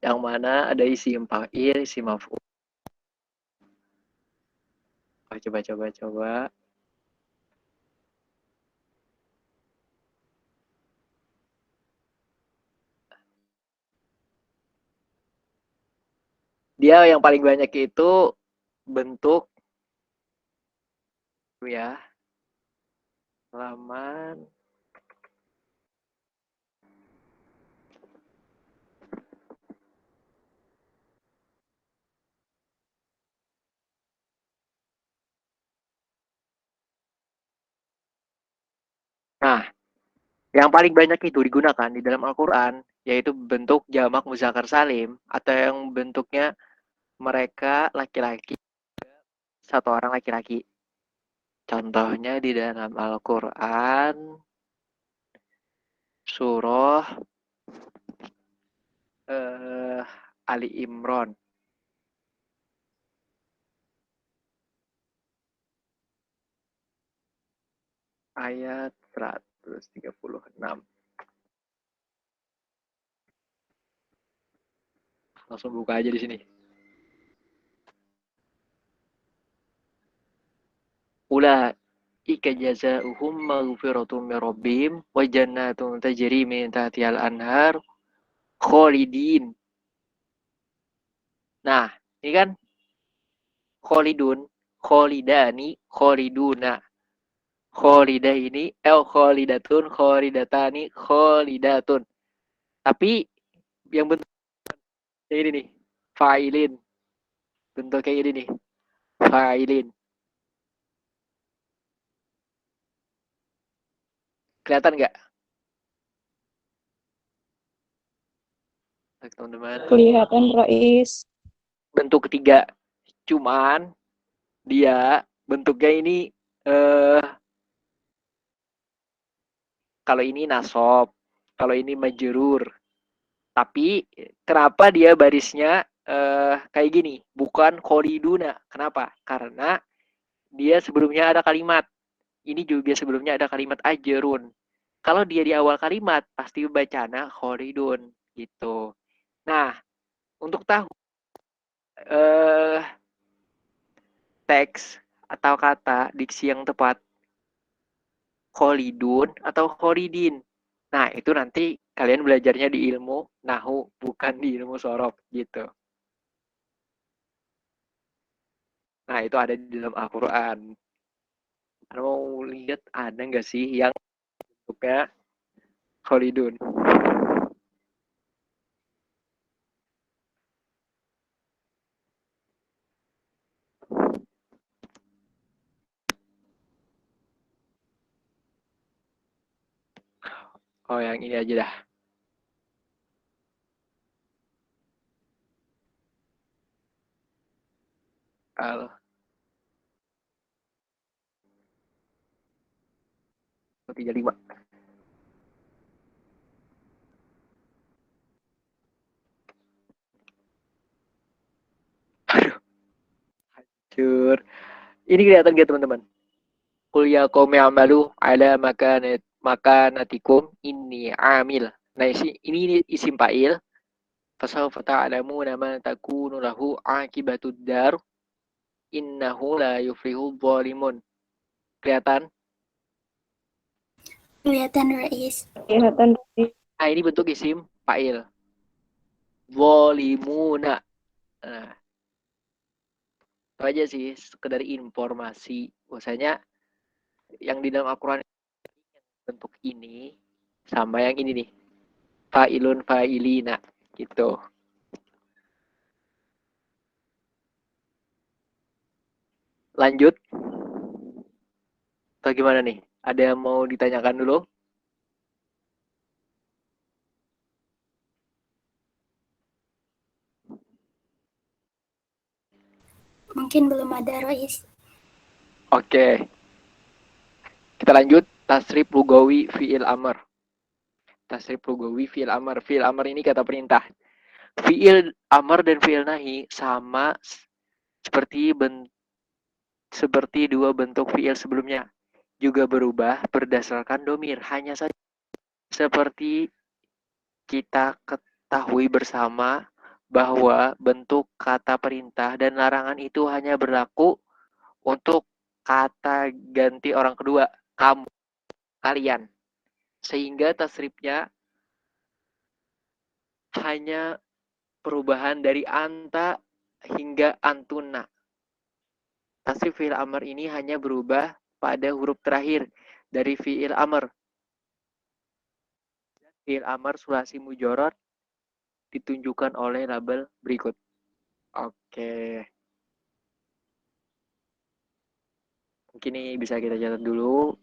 yang mana ada isim fa'il, isim maf'ul? Coba. Dia yang paling banyak itu bentuk ya. Halaman. Nah, yang paling banyak itu digunakan di dalam Al-Quran yaitu bentuk jamak muzakkar salim atau yang bentuknya mereka laki-laki, satu orang laki-laki. Contohnya di dalam Al-Quran surah Ali Imran ayat 100. 236. Langsung buka aja di sini. Ulaika jazaohum maghfiratun min rabbihim wa jannatun tajri min tahtihal anhar khalidin. Nah, ini kan khalidun, khalidani, khaliduna. Khalidah ini khalidatun, khalidatani, khalidatun. Tapi yang bentuk kayak ini nih, fa'ilin. Bentuk kayak ini nih, fa'ilin. Kelihatan nggak, teman-teman? Kelihatan Rais. Bentuk ketiga. Cuman dia bentuknya ini kalau ini nasab, kalau ini majrur. Tapi kenapa dia barisnya kayak gini, bukan kholiduna? Kenapa? Karena dia sebelumnya ada kalimat. Ini juga sebelumnya ada kalimat ajrun. Kalau dia di awal kalimat pasti bacana kholidun gitu. Nah, untuk tahu teks atau kata diksi yang tepat, kholidun atau kholidin. Nah, itu nanti kalian belajarnya di ilmu nahu, bukan di ilmu sorof gitu. Nah, itu ada di dalam Al-Quran. Mau lihat ada nggak sih yang bentuknya kholidun? Oh, yang ini aja dah. Al 35. Aduh, hancur. Ini kelihatan gak teman-teman? Qul ya qaumi amalu ala makanatikum inni amil. Nah, ini isim fa'il. Fasawfa ta'lamuna man takunu lahu aqibatud dar. Innahu la yuflihul zalimun. Kelihatan? Kelihatan Rais. Kelihatan Rais. Nah, ini bentuk isim fa'il. Zalimuna. Nah, itu aja sih sekedar informasi. Bahwasanya yang di dalam Al-Quran bentuk ini sama yang ini nih. Fa'ilun fa'ilina gitu. Lanjut. Atau gimana nih? Ada yang mau ditanyakan dulu? Mungkin belum ada Rais. Oke. Kita lanjut. Tasrif lugawi fi'il amr. Tasrif lugawi fi'il amr. Fi'il amr ini kata perintah. Fi'il amr dan fi'il nahi sama seperti dua bentuk fi'il sebelumnya. Juga berubah berdasarkan domir. Hanya saja seperti kita ketahui bersama bahwa bentuk kata perintah dan larangan itu hanya berlaku untuk kata ganti orang kedua, kamu, kalian. Sehingga tasrifnya hanya perubahan dari anta hingga antuna. Tasrif fi'il amr ini hanya berubah pada huruf terakhir dari fi'il amr. Fi'il amr sulasi mujorot ditunjukkan oleh label berikut. Oke. Mungkin ini bisa kita catat dulu.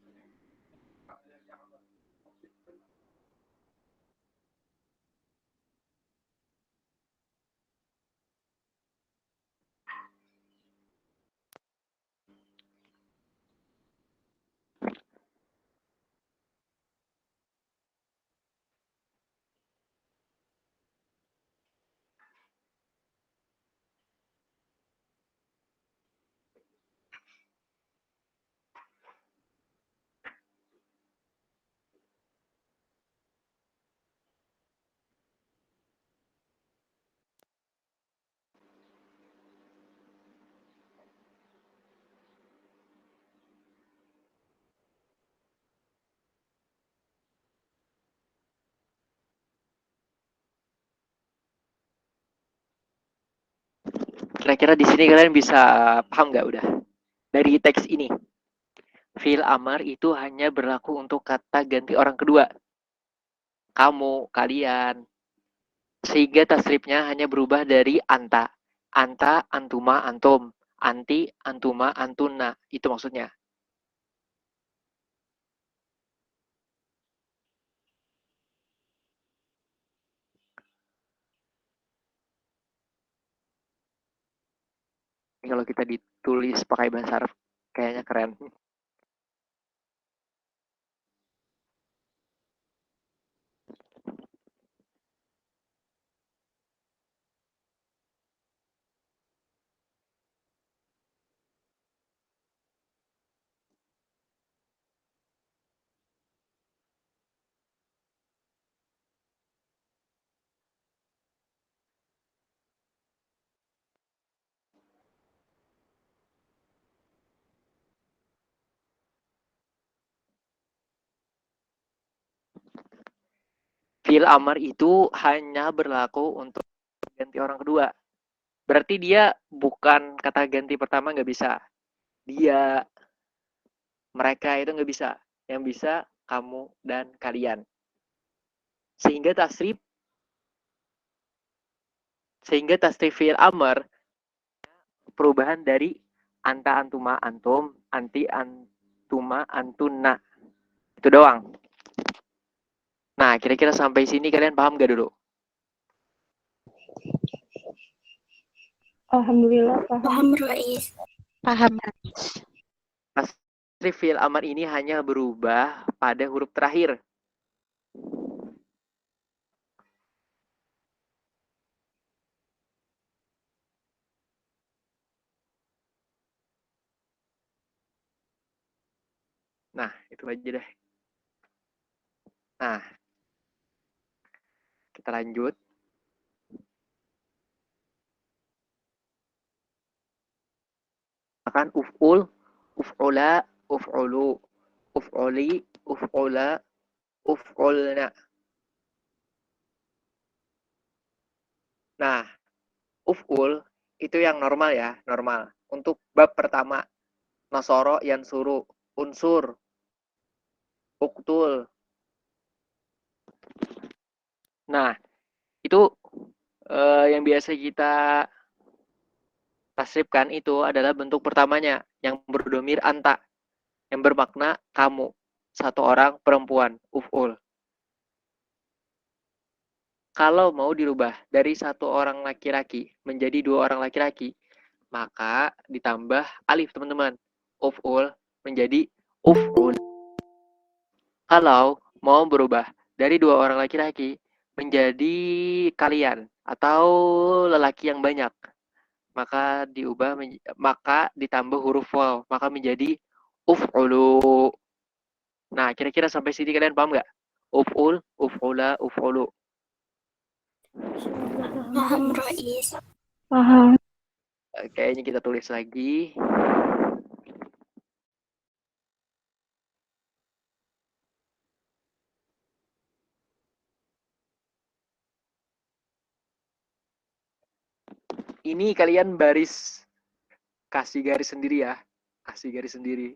Kira-kira di sini kalian bisa paham nggak udah? Dari teks ini, fi'il amar itu hanya berlaku untuk kata ganti orang kedua. Kamu, kalian. Sehingga tasrifnya hanya berubah dari anta. Anta, antuma, antum. Anti, antuma, antuna. Itu maksudnya. Kalau kita ditulis pakai bahasa Arab, kayaknya keren. Fi'il amar itu hanya berlaku untuk ganti orang kedua. Berarti dia bukan kata ganti pertama nggak bisa. Dia, mereka itu nggak bisa. Yang bisa kamu dan kalian. Sehingga tasrif fi'il amar perubahan dari anta, antuma, antum, anti, antuma, antuna. Itu doang. Nah, kira-kira sampai sini kalian paham gak dulu? Alhamdulillah paham. Paham, Rais. Paham, Rais. Tasrif fi'il amar ini hanya berubah pada huruf terakhir. Nah, itu aja deh. Nah, kita lanjut. Akan uf'ul, uf'ula, uf'ulu, uf'uli, uf'ula, uf'ulna. Nah, uf'ul itu yang normal ya, normal. Untuk bab pertama, nasoro, yansuru, unsur, uktul. Nah, itu yang biasa kita tasrifkan itu adalah bentuk pertamanya yang berdomir anta, yang bermakna kamu, satu orang perempuan, uf'ul. Kalau mau dirubah dari satu orang laki-laki menjadi dua orang laki-laki, maka ditambah alif, teman-teman. Uf'ul menjadi uf'ul. Kalau mau berubah dari dua orang laki-laki menjadi kalian atau lelaki yang banyak, maka ditambah huruf waw, maka menjadi uf'ulu. Nah, kira-kira sampai sini kalian paham nggak? Uf'ul, uf'ula, uf'ulu. Paham, Rais. Paham. Kayaknya kita tulis lagi. Ini kalian baris, kasih garis sendiri ya. Kasih garis sendiri.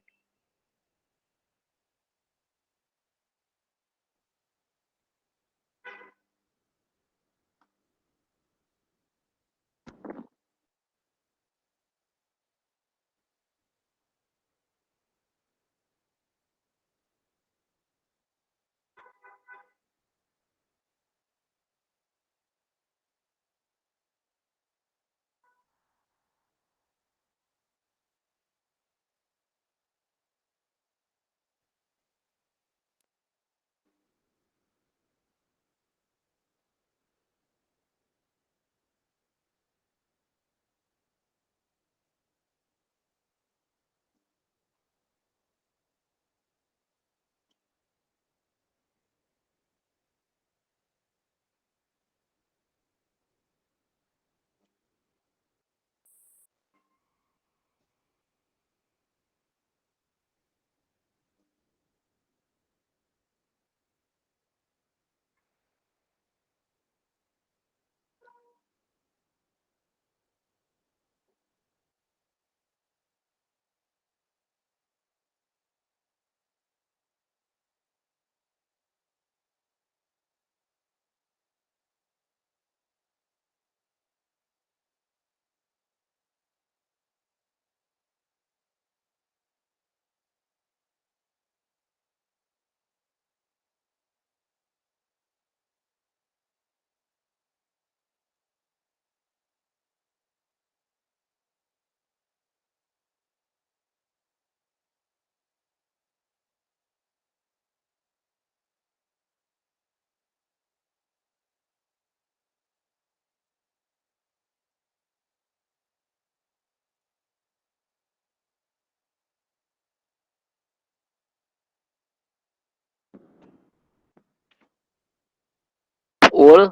uf'ul,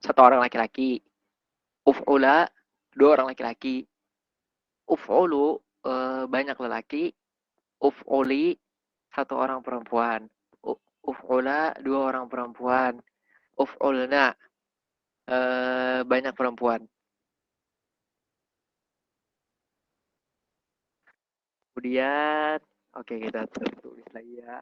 satu orang laki-laki. Uf'ula, dua orang laki-laki. Uf'ulu, banyak lelaki. Uf'uli, satu orang perempuan. Uf'ula, dua orang perempuan. Uf'ulna, banyak perempuan. Kemudian, oke kita tulis lagi ya.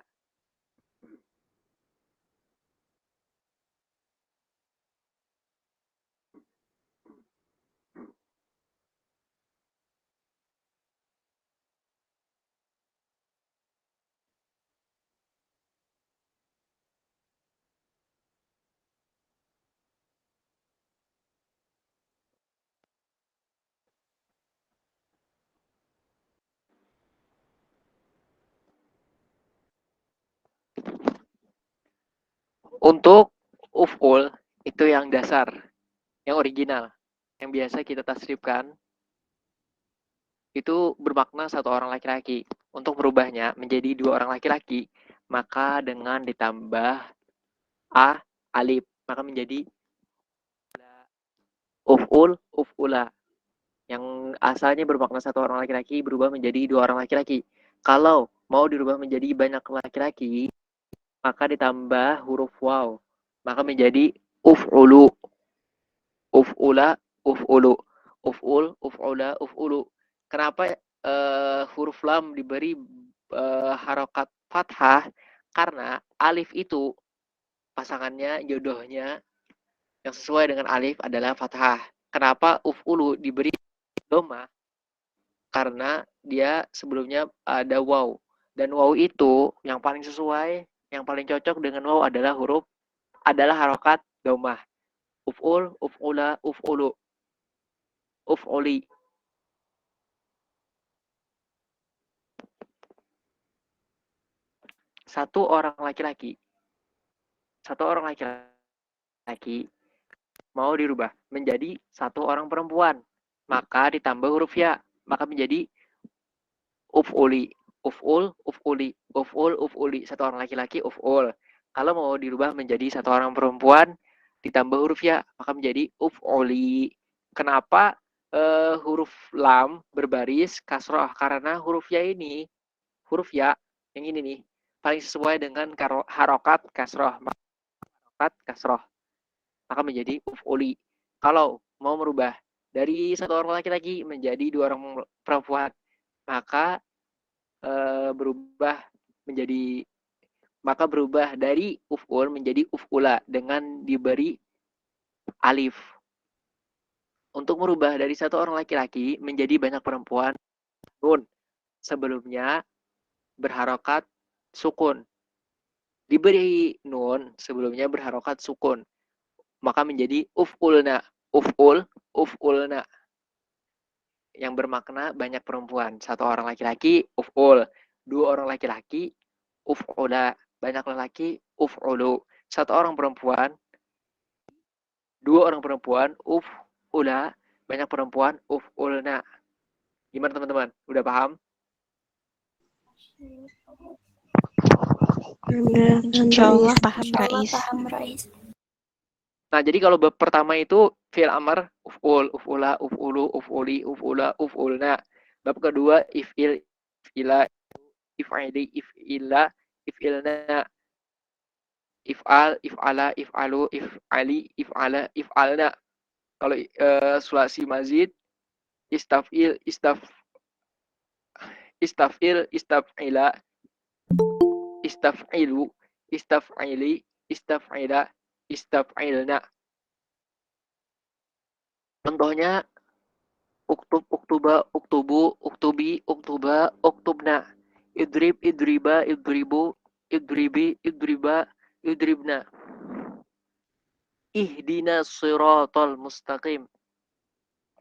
Untuk uf'ul, itu yang dasar, yang original, yang biasa kita tasrifkan, itu bermakna satu orang laki-laki. Untuk merubahnya menjadi dua orang laki-laki, maka dengan ditambah alif, maka menjadi uf'ul, uf'ula. Yang asalnya bermakna satu orang laki-laki berubah menjadi dua orang laki-laki. Kalau mau dirubah menjadi banyak laki-laki, maka ditambah huruf waw, maka menjadi uf'ulu, uf'ula, uf'ulu, uf'ul, uf'ula, uf'ulu. Kenapa huruf lam diberi harokat fathah? Karena alif itu pasangannya, jodohnya yang sesuai dengan alif adalah fathah. Kenapa uf'ulu diberi doma? Karena dia sebelumnya ada waw. Dan waw itu yang paling sesuai, yang paling cocok dengan waw adalah harokat domah. Uf'ul, uf'ula, uf'ulu, uf'uli. Satu orang laki-laki mau dirubah menjadi satu orang perempuan, maka ditambah huruf ya, maka menjadi uf'uli, uf'ul, uf'uli, uf'ul, uf'uli. Satu orang laki-laki, uf'ul. Kalau mau dirubah menjadi satu orang perempuan, ditambah huruf ya, maka menjadi uf'uli. Kenapa huruf lam berbaris kasroh? Karena huruf ya ini, huruf ya yang ini nih, paling sesuai dengan harokat kasroh. Harokat kasroh, maka menjadi uf'uli. Kalau mau merubah dari satu orang laki-laki menjadi dua orang perempuan, maka berubah dari uf'ul menjadi uf'ula dengan diberi alif. Untuk merubah dari satu orang laki-laki menjadi banyak perempuan, nun sebelumnya berharokat sukun. Diberi nun sebelumnya berharokat sukun, maka menjadi uf'ulna, uf'ul, uf'ulna. Yang bermakna banyak perempuan. Satu orang laki-laki, uf'ul. Dua orang laki-laki, uf'ula. Banyak lelaki, uf'ulu. Satu orang perempuan, dua orang perempuan, uf'ula. Banyak perempuan, uf'ulna. Gimana teman-teman? Udah paham? Insyaallah paham, Insyaallah Rais. paham, Rais. Nah, jadi kalau bab pertama itu fi'il amr, uf'ul, uf'ula, uf'ulu, uf'uli, uf'ula, uf'ulna. Bab kedua if'il, if'ila, if'ili, if'ila, if'ilna. If'al, if'ala, if'alu, if'ali, if'ala, if'alna. Kalau sulasi mazid, istaf'il, istaf'il, istaf'ila, istaf'ilu, istaf'ili, istaf'ila, istaf'ilna. Contohnya uktub, uktuba, uktubu, uktubi, uktuba, uktubna. Idrib, idriba, idribu, idribi, idriba, idribna. Ihdina siratal mustaqim.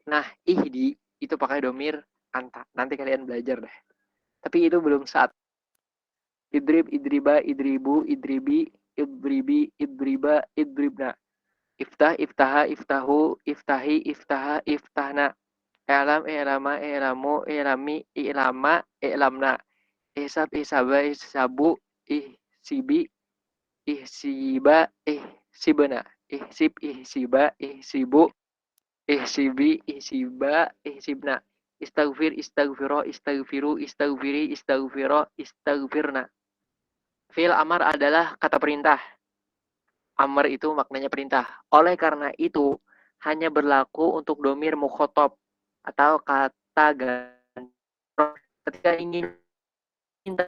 Nah, ihdi itu pakai domir anta. Nanti kalian belajar deh. Tapi itu belum saat. Idrib, idriba, idribu, idribi, idribi, idriba, idribna. Iftah, iftaha, iftahu, iftahi, iftaha, iftahna. I'lam, i'lama, i'lamu, i'lami, i'lama, i'lamna. Ihsab, ihsaba, ihsabu, ihsibi, ihsiba, ihsibna. ihsib, ihsiba, ihsibu, ihsibi, ihsiba, ihsibna. Istaghfir, istaghfiro, istaghfiru, istaghfiri, istaghfiro, istaghfirna. Fi'il amar adalah kata perintah. Amar itu maknanya perintah. Oleh karena itu, hanya berlaku untuk domir mukhotob atau kata ganti. Ketika ingin minta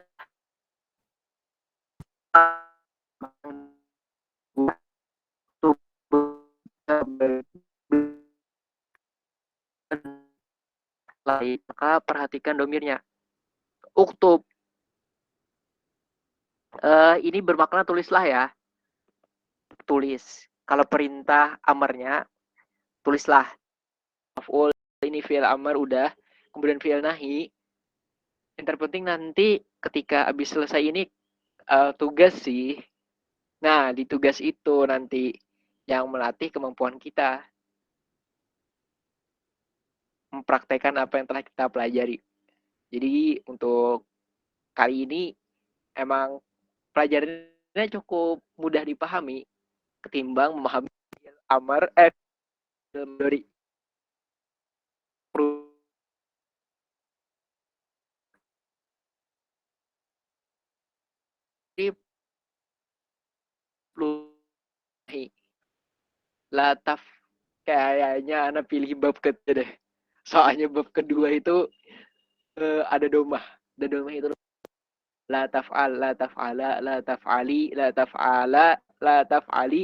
lain, maka perhatikan domirnya. Uktub. Ini bermakna tulislah ya. Tulis. Kalau perintah amarnya, tulislah. Maf'ul ini fi'il amar udah. Kemudian fi'il nahi. Yang terpenting nanti ketika habis selesai ini tugas sih. Nah, di tugas itu nanti yang melatih kemampuan kita. Mempraktekkan apa yang telah kita pelajari. Jadi untuk kali ini emang pelajarannya cukup mudah dipahami ketimbang memahami amar dari lataf kayaknya anak pilih bab kedua deh. Soalnya bab kedua itu ada domah. Dan domah itu la taf'al, la taf'ala, la taf'ali, la taf'ala, la taf'ali,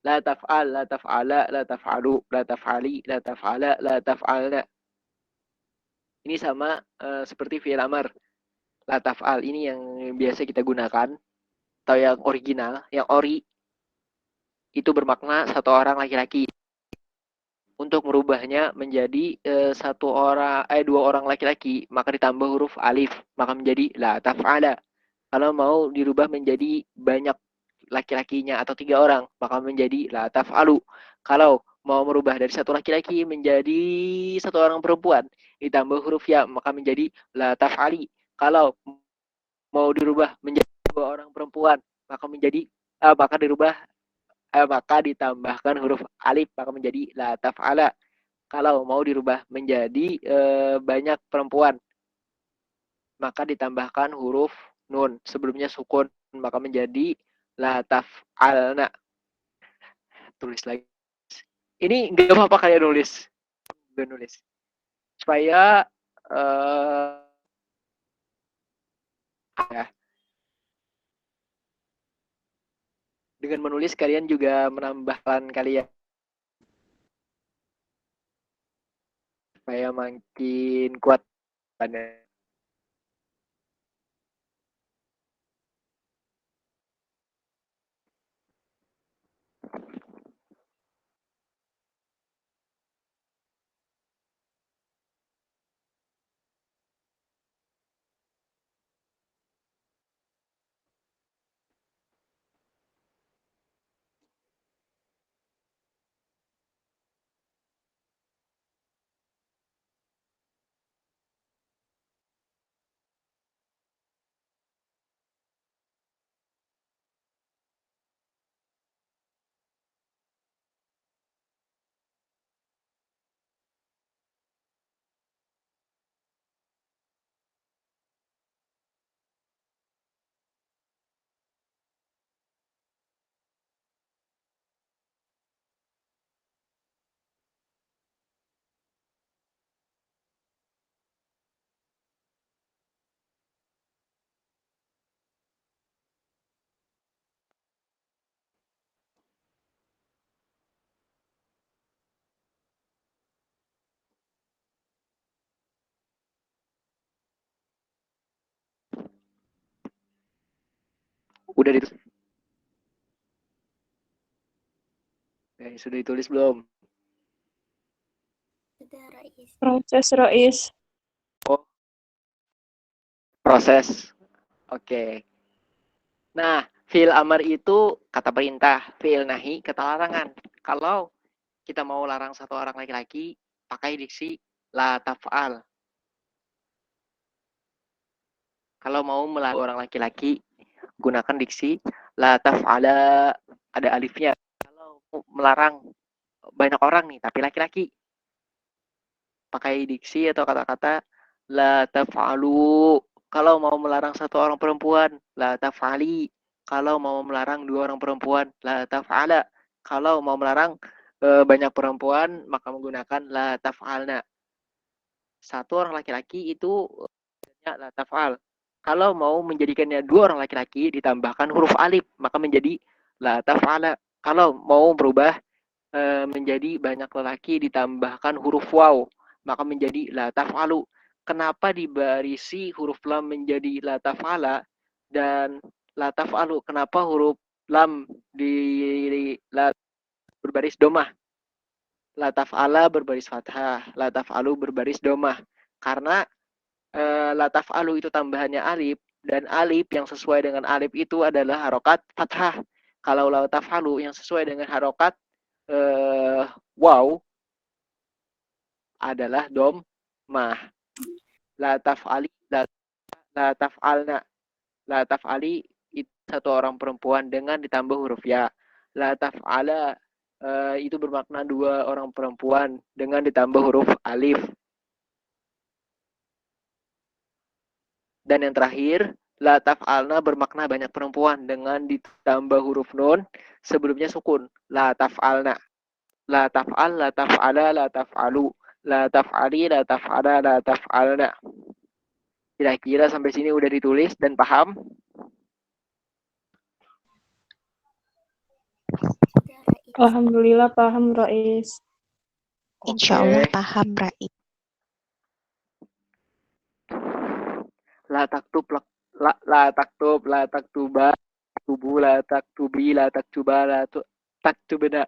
la taf'al, la taf'ala, la taf'alu, la taf'ali, la taf'ala, la taf'alna. Ini sama seperti fi'il amar. La taf'al ini yang biasa kita gunakan atau yang original, yang ori itu bermakna satu orang laki-laki. Untuk merubahnya menjadi dua orang laki-laki, maka ditambah huruf alif, maka menjadi la taf'ala. Kalau mau dirubah menjadi banyak laki-lakinya atau 3 orang, maka menjadi la taf'alu. Kalau mau merubah dari satu laki-laki menjadi satu orang perempuan, ditambah huruf ya, maka menjadi la taf'ali. Kalau mau dirubah menjadi 2 orang perempuan, maka menjadi maka ditambahkan huruf alif, maka menjadi la taf'ala. Kalau mau dirubah menjadi banyak perempuan, maka ditambahkan huruf nun. Sebelumnya sukun, maka menjadi la taf'alna. Tulis lagi. Ini nggak apa-apa kayak nulis. Gue nulis. Supaya ya, dengan menulis kalian juga menambahkan kalian supaya makin kuat pada. Udah ditulis. Sudah ditulis belum? Sudah, Rais. Proses Rois. Oh, proses. Oke. Nah, fi'il amar itu kata perintah, fi'il nahi kata larangan. Kalau kita mau larang satu orang laki-laki, pakai diksi la taf'al. Kalau mau melarang orang laki-laki, gunakan diksi la taf'ala, ada alifnya. Kalau melarang banyak orang nih, tapi laki-laki. Pakai diksi atau kata-kata la taf'alu. Kalau mau melarang satu orang perempuan, la taf'ali. Kalau mau melarang dua orang perempuan, la taf'ala. Kalau mau melarang banyak perempuan, maka menggunakan la taf'alna. Satu orang laki-laki itu la taf'al. Kalau mau menjadikannya dua orang laki-laki, ditambahkan huruf alif, maka menjadi la taf'ala. Kalau mau berubah menjadi banyak lelaki ditambahkan huruf waw, maka menjadi la taf'alu. Kenapa dibarisi huruf lam menjadi la taf'ala dan la taf'alu? Kenapa huruf lam di la berbaris domah? La taf'ala berbaris fathah, la taf'alu berbaris domah. Karena la taf'alu itu tambahannya alif, dan alif yang sesuai dengan alif itu adalah harokat fathah. Kalau la taf'alu yang sesuai dengan harokat wow adalah mah. La taf'ali, la taf'alna. La taf'ali itu satu orang perempuan dengan ditambah huruf ya. La taf'ala itu bermakna dua orang perempuan dengan ditambah huruf alif. Dan yang terakhir, la taf'alna bermakna banyak perempuan dengan ditambah huruf nun sebelumnya sukun. La taf'alna. La taf'al, la taf'ala, la taf'alu. La taf'ali, la taf'ala, la taf'alna. Kira-kira sampai sini udah ditulis dan paham? Alhamdulillah paham, Rais. Insya Allah paham, Rais. La taktub, la taktub, la taktuba, tubu, la taktubi, la taktuba, la taktubna.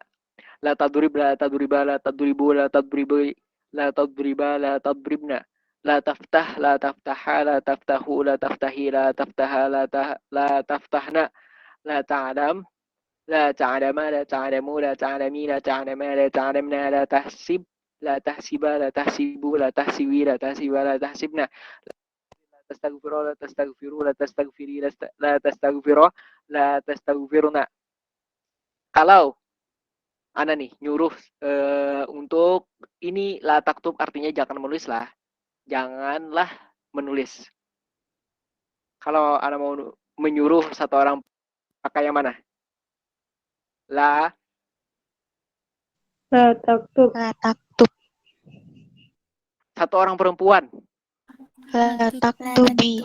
La tadrib, la tadriba, la tadribu, la tadribi, la tadriba, la tadribna. La taftah, la taftaha, la taftahu, la taftahi, la taftaha, la taftahna. La ta'lam, la ta'lama, la ta'lamu, la ta'lami, la ta'lama, la ta'lamna, la tahsib, la tahsiba, la tahsibu, la tahsibi, la tahsiba, la tahsibna. La tastaghfiru, la tastaghfiru, la tastaghfiri, la tastaghfiru, la tastaghfiruna. Kalau Ana nih nyuruh untuk ini la taktub artinya jangan menulis lah. Janganlah menulis. Kalau Ana mau menyuruh satu orang pakai yang mana? La taktub. La taktub. Satu orang perempuan. La taktubi.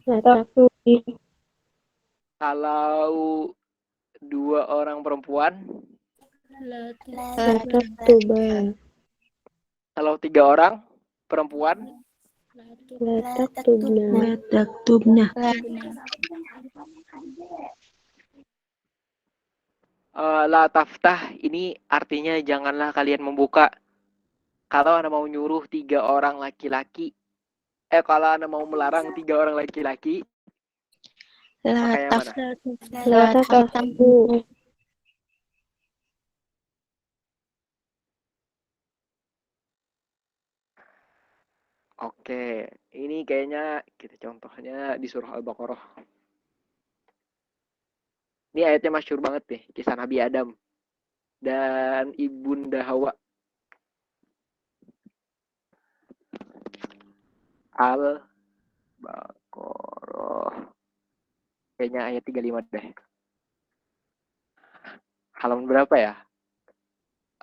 La taktubi. Kalau dua orang perempuan. La taktuba. Kalau tiga orang perempuan. La taktubna. La taktubna. La taftah ini artinya janganlah kalian membuka. Kalau Anda mau nyuruh tiga orang laki-laki, kalau Anda mau melarang tiga orang laki-laki, La pakai yang mana? La taftahu. Oke, ini kayaknya kita contohnya di surah Al-Baqarah. Ini ayatnya masyhur banget nih, kisah Nabi Adam dan Ibunda Hawa. Al-Baqarah. Kayaknya ayat 35 deh. Halaman berapa ya?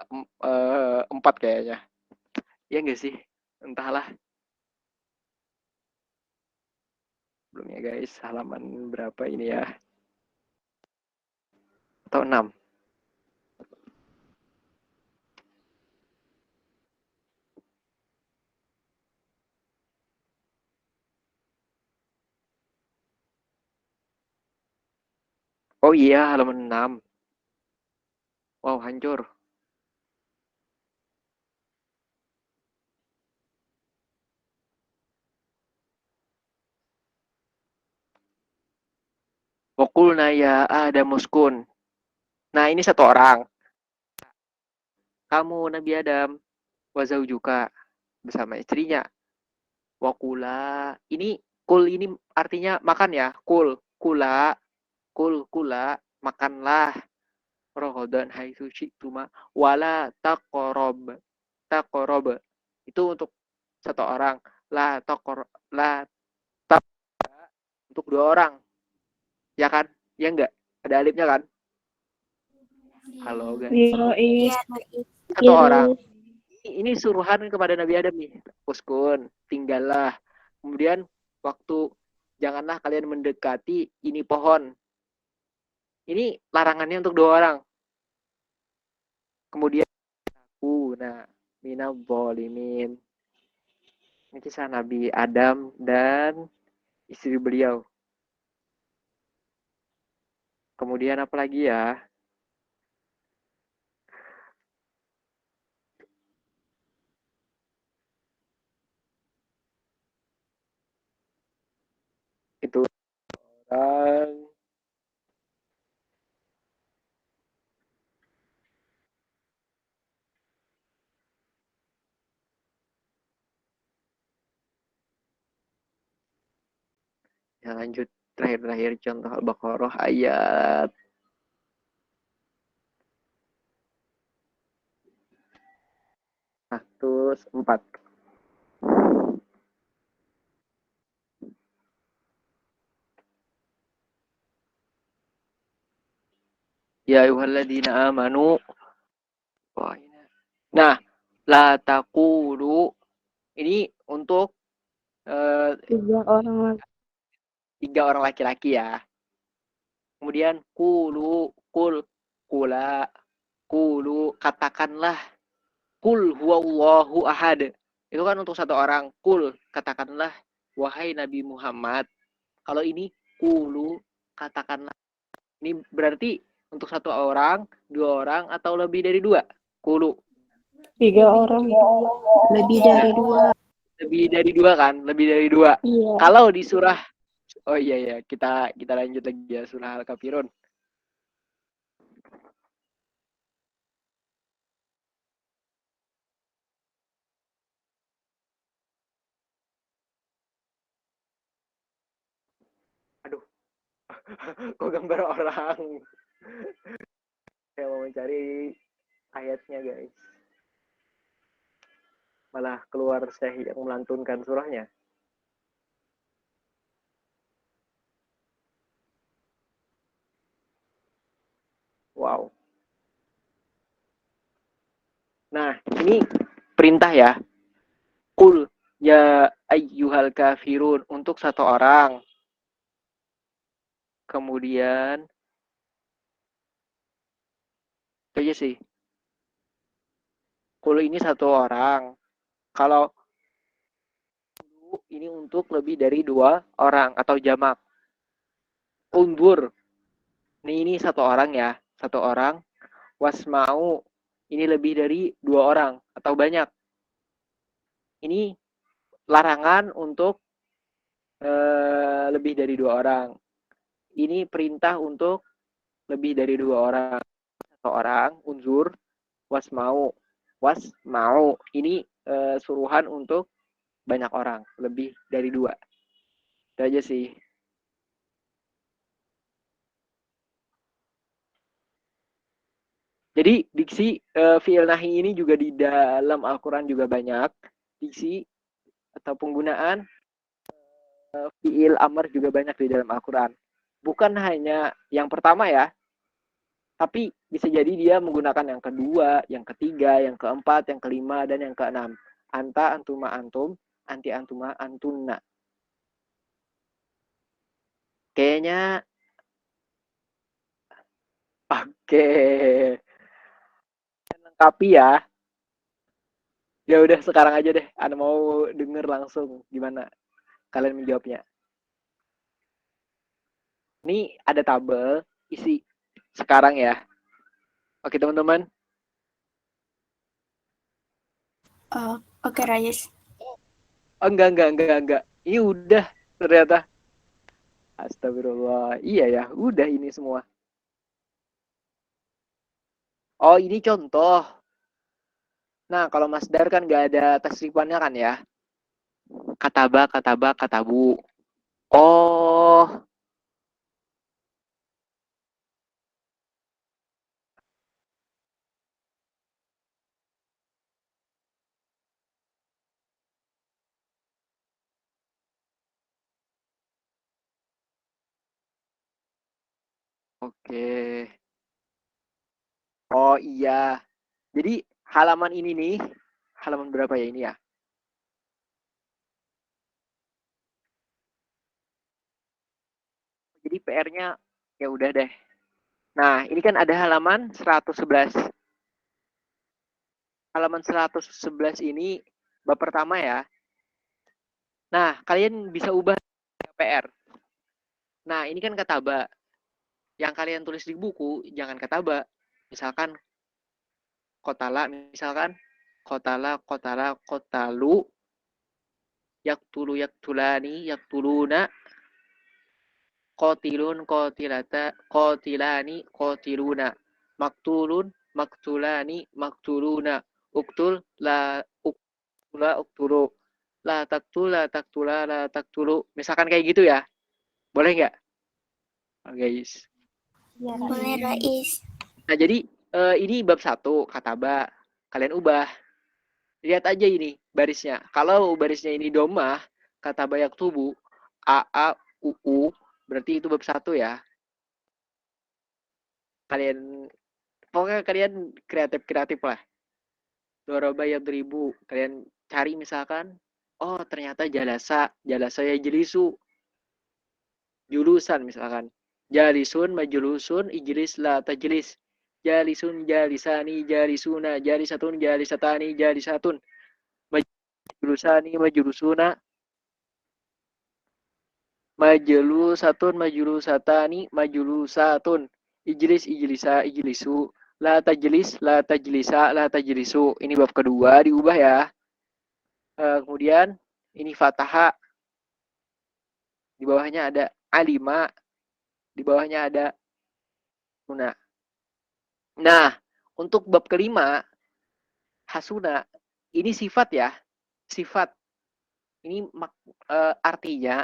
4 kayaknya. Iya nggak sih? Entahlah. Belum ya guys, halaman berapa ini ya? Atau 6? Oh iya, halaman 6. Wow, hancur. Waqulna ya Adam uskun. Nah, ini satu orang. Kamu Nabi Adam, wa zaujuka bersama istrinya. Waqula. Ini kul ini artinya makan ya. Kul, kula, kul, kula, makanlah. ragadan haitsu syi'tuma wala taqrab. Itu untuk satu orang. La untuk dua orang. Ya kan? Ya enggak? Ada alifnya kan? Halo guys. Iya, Rois. Iya, Rois. Satu Iya, orang. Rois. Ini suruhan kepada Nabi Adam nih. Uskun, tinggallah. Kemudian waktu janganlah kalian mendekati ini pohon. Ini larangannya untuk dua orang. Kemudian nah minal zalimin. Ini kisah Nabi Adam dan istri beliau. Kemudian apa lagi ya? Itu orang. Ya, lanjut terakhir contoh Al-Baqarah ayat 104. Ya ayyuhalladzina amanu. Nah, la taqulu ini untuk Tiga orang lagi. 3 orang laki-laki ya. Kemudian kulu katakanlah kul huwallahu ahad. Itu kan untuk satu orang. Kul katakanlah wahai Nabi Muhammad. Kalau ini kulu katakanlah. Ini berarti untuk satu orang, dua orang atau lebih dari dua. Kulu. Tiga orang. Lebih dari dua. Lebih dari dua kan? Lebih dari dua. Iya. Kalau di surah, oh iya kita lanjut lagi ya surah Al-Kafirun. Aduh, kok gambar orang? Saya mau mencari ayatnya guys. Malah keluar Syekh yang melantunkan surahnya. Wow. Nah, ini perintah ya. Kul ya ayyuhal kafirun untuk satu orang. Kemudian itu aja sih. Kul ini satu orang. Kalau ini untuk lebih dari dua orang atau jamak. Undur. Ini satu orang ya. Satu orang. Wasmau. Ini lebih dari dua orang atau banyak. Ini larangan untuk lebih dari dua orang. Ini perintah untuk lebih dari dua orang. Satu orang, unzur, wasmau. Wasmau. Ini suruhan untuk banyak orang. Lebih dari dua. Itu aja sih. Jadi diksi fi'il nahi ini juga di dalam Al-Quran juga banyak. Diksi atau penggunaan fi'il amr juga banyak di dalam Al-Quran. Bukan hanya yang pertama ya, tapi bisa jadi dia menggunakan yang kedua, yang ketiga, yang keempat, yang kelima, dan yang keenam. Anta, antuma, antum, anti, antuma, antunna. Kayaknya oke. Lengkapi ya. Ya udah sekarang aja deh. Anda mau denger langsung gimana kalian menjawabnya. Ini ada tabel isi sekarang ya. Oke teman-teman. Oke, Rois. Oh, enggak. Ini udah ternyata. Astagfirullah. Iya ya, udah ini semua. Oh, ini contoh. Nah, kalau masdar kan nggak ada tasrifannya kan ya. Kataba, katabu. Oh, Oke. Oh iya. Jadi halaman ini nih, halaman berapa ya ini ya? Jadi PR-nya ya udah deh. Nah, ini kan ada halaman 111. Halaman 111 ini bab pertama ya. Nah, kalian bisa ubah PR. Nah, ini kan kataba. Yang kalian tulis di buku jangan kataba. Misalkan kotala, misalkan kotalu, yaktulani, yaktuluna, kotilun, kotilani, kotiluna, maktulun, maktulani, maktuluna, uktul, uktulu, la taktula, la taktulu. Misalkan kayak gitu ya. Boleh nggak? Oh, guys. Ya, Boleh, Rais. Nah, jadi ini bab 1, kataba. Kalian ubah. Lihat aja ini barisnya. Kalau barisnya ini domah, kataba yaktubu, A, U, berarti itu bab 1 ya. Pokoknya kalian kreatif lah. Doroba yadribu. Kalian cari misalkan, oh ternyata jalasa ya jelisu. Julusan misalkan. Jalisun, majulusun, ijlis, la tajlis. Jalisun, jalisani, jalisuna, jalisatun, jalisatani, jalisatun. Majulusani, majulusuna, majulusatun, majulusatani, majulusatun. Ijlis, ijlisa, ijlisu. La tajlis, la tajlisa, la tajlisu. Ini bab kedua diubah ya. Kemudian ini fataha. Di bawahnya ada alima. Di bawahnya ada Suna. Nah, untuk bab kelima, hasuna, ini sifat ya. Sifat. Ini artinya,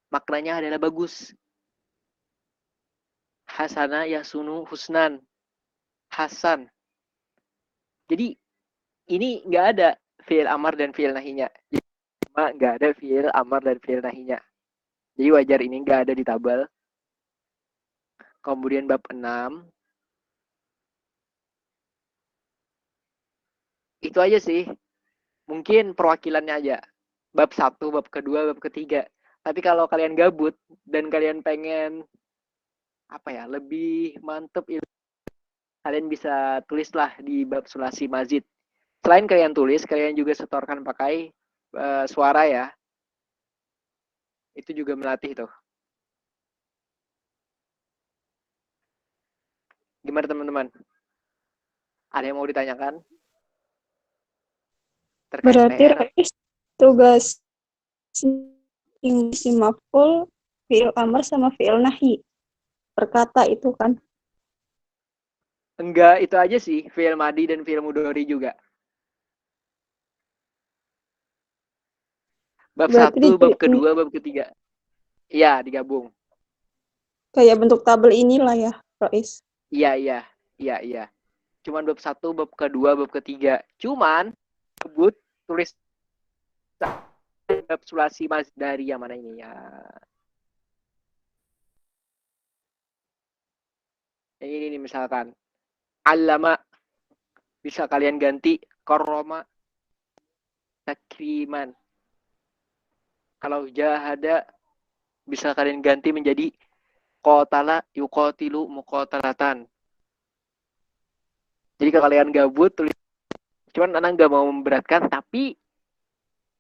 maknanya adalah bagus. Hasana yasunu husnan. Hasan. Jadi, ini nggak ada fi'il amar dan fi'il nahinya. Jadi, nggak ada fi'il amar dan fi'il nahinya. Jadi wajar ini nggak ada di tabel. Kemudian bab 6, itu aja sih. Mungkin perwakilannya aja. Bab 1, bab kedua, bab ketiga. Tapi kalau kalian gabut dan kalian pengen lebih mantep, kalian bisa tulislah di bab sulasi mazid. Selain kalian tulis, kalian juga setorkan pakai suara ya. Itu juga melatih tuh. Gimana teman-teman? Ada yang mau ditanyakan? Terkait Berarti PR? Rais, tugas isi maf'ul, fi'il amr sama fi'il nahi. Perkata itu kan. Enggak, itu aja sih. Fi'il madi dan fi'il mudhari juga. Bab Berarti 1, bab kedua, bab ketiga. Iya, digabung. kayak bentuk tabel inilah ya, Rais. Iya. Cuman bab 1, bab kedua, bab ketiga. Cuman sebut tulis bab sulasi dari yang mana ini ya. Ini misalkan allama, bisa kalian ganti karoma, takriman. Kalau jahada bisa kalian ganti menjadi qatala yuqatilu muqatalatan. Jadi kalau kalian gabut tulis, cuman anak nggak mau memberatkan, tapi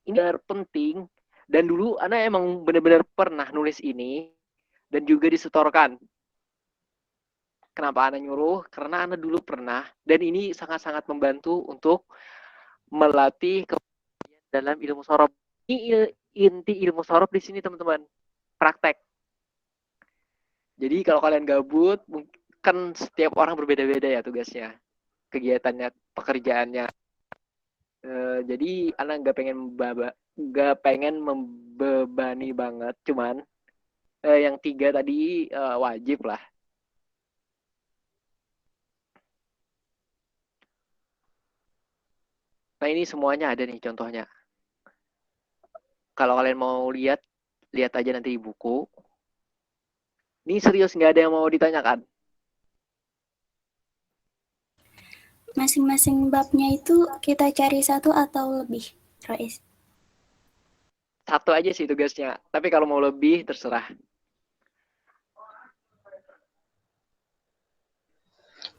ini penting. Dan dulu anak emang benar-benar pernah nulis ini dan juga disetorkan. Kenapa anak nyuruh? Karena anak dulu pernah, dan ini sangat-sangat membantu untuk melatih kepribadian dalam ilmu sorob. Ini inti ilmu sorob di sini teman-teman. Praktek. Jadi kalau kalian gabut, kan setiap orang berbeda-beda ya tugasnya, kegiatannya, pekerjaannya. Jadi anak nggak pengen membebani banget, cuman yang 3 tadi wajib lah. Nah ini semuanya ada nih contohnya. Kalau kalian mau lihat aja nanti di buku. Ini serius, nggak ada yang mau ditanyakan? Masing-masing babnya itu kita cari satu atau lebih, Rais? Satu aja sih tugasnya. Tapi kalau mau lebih, terserah.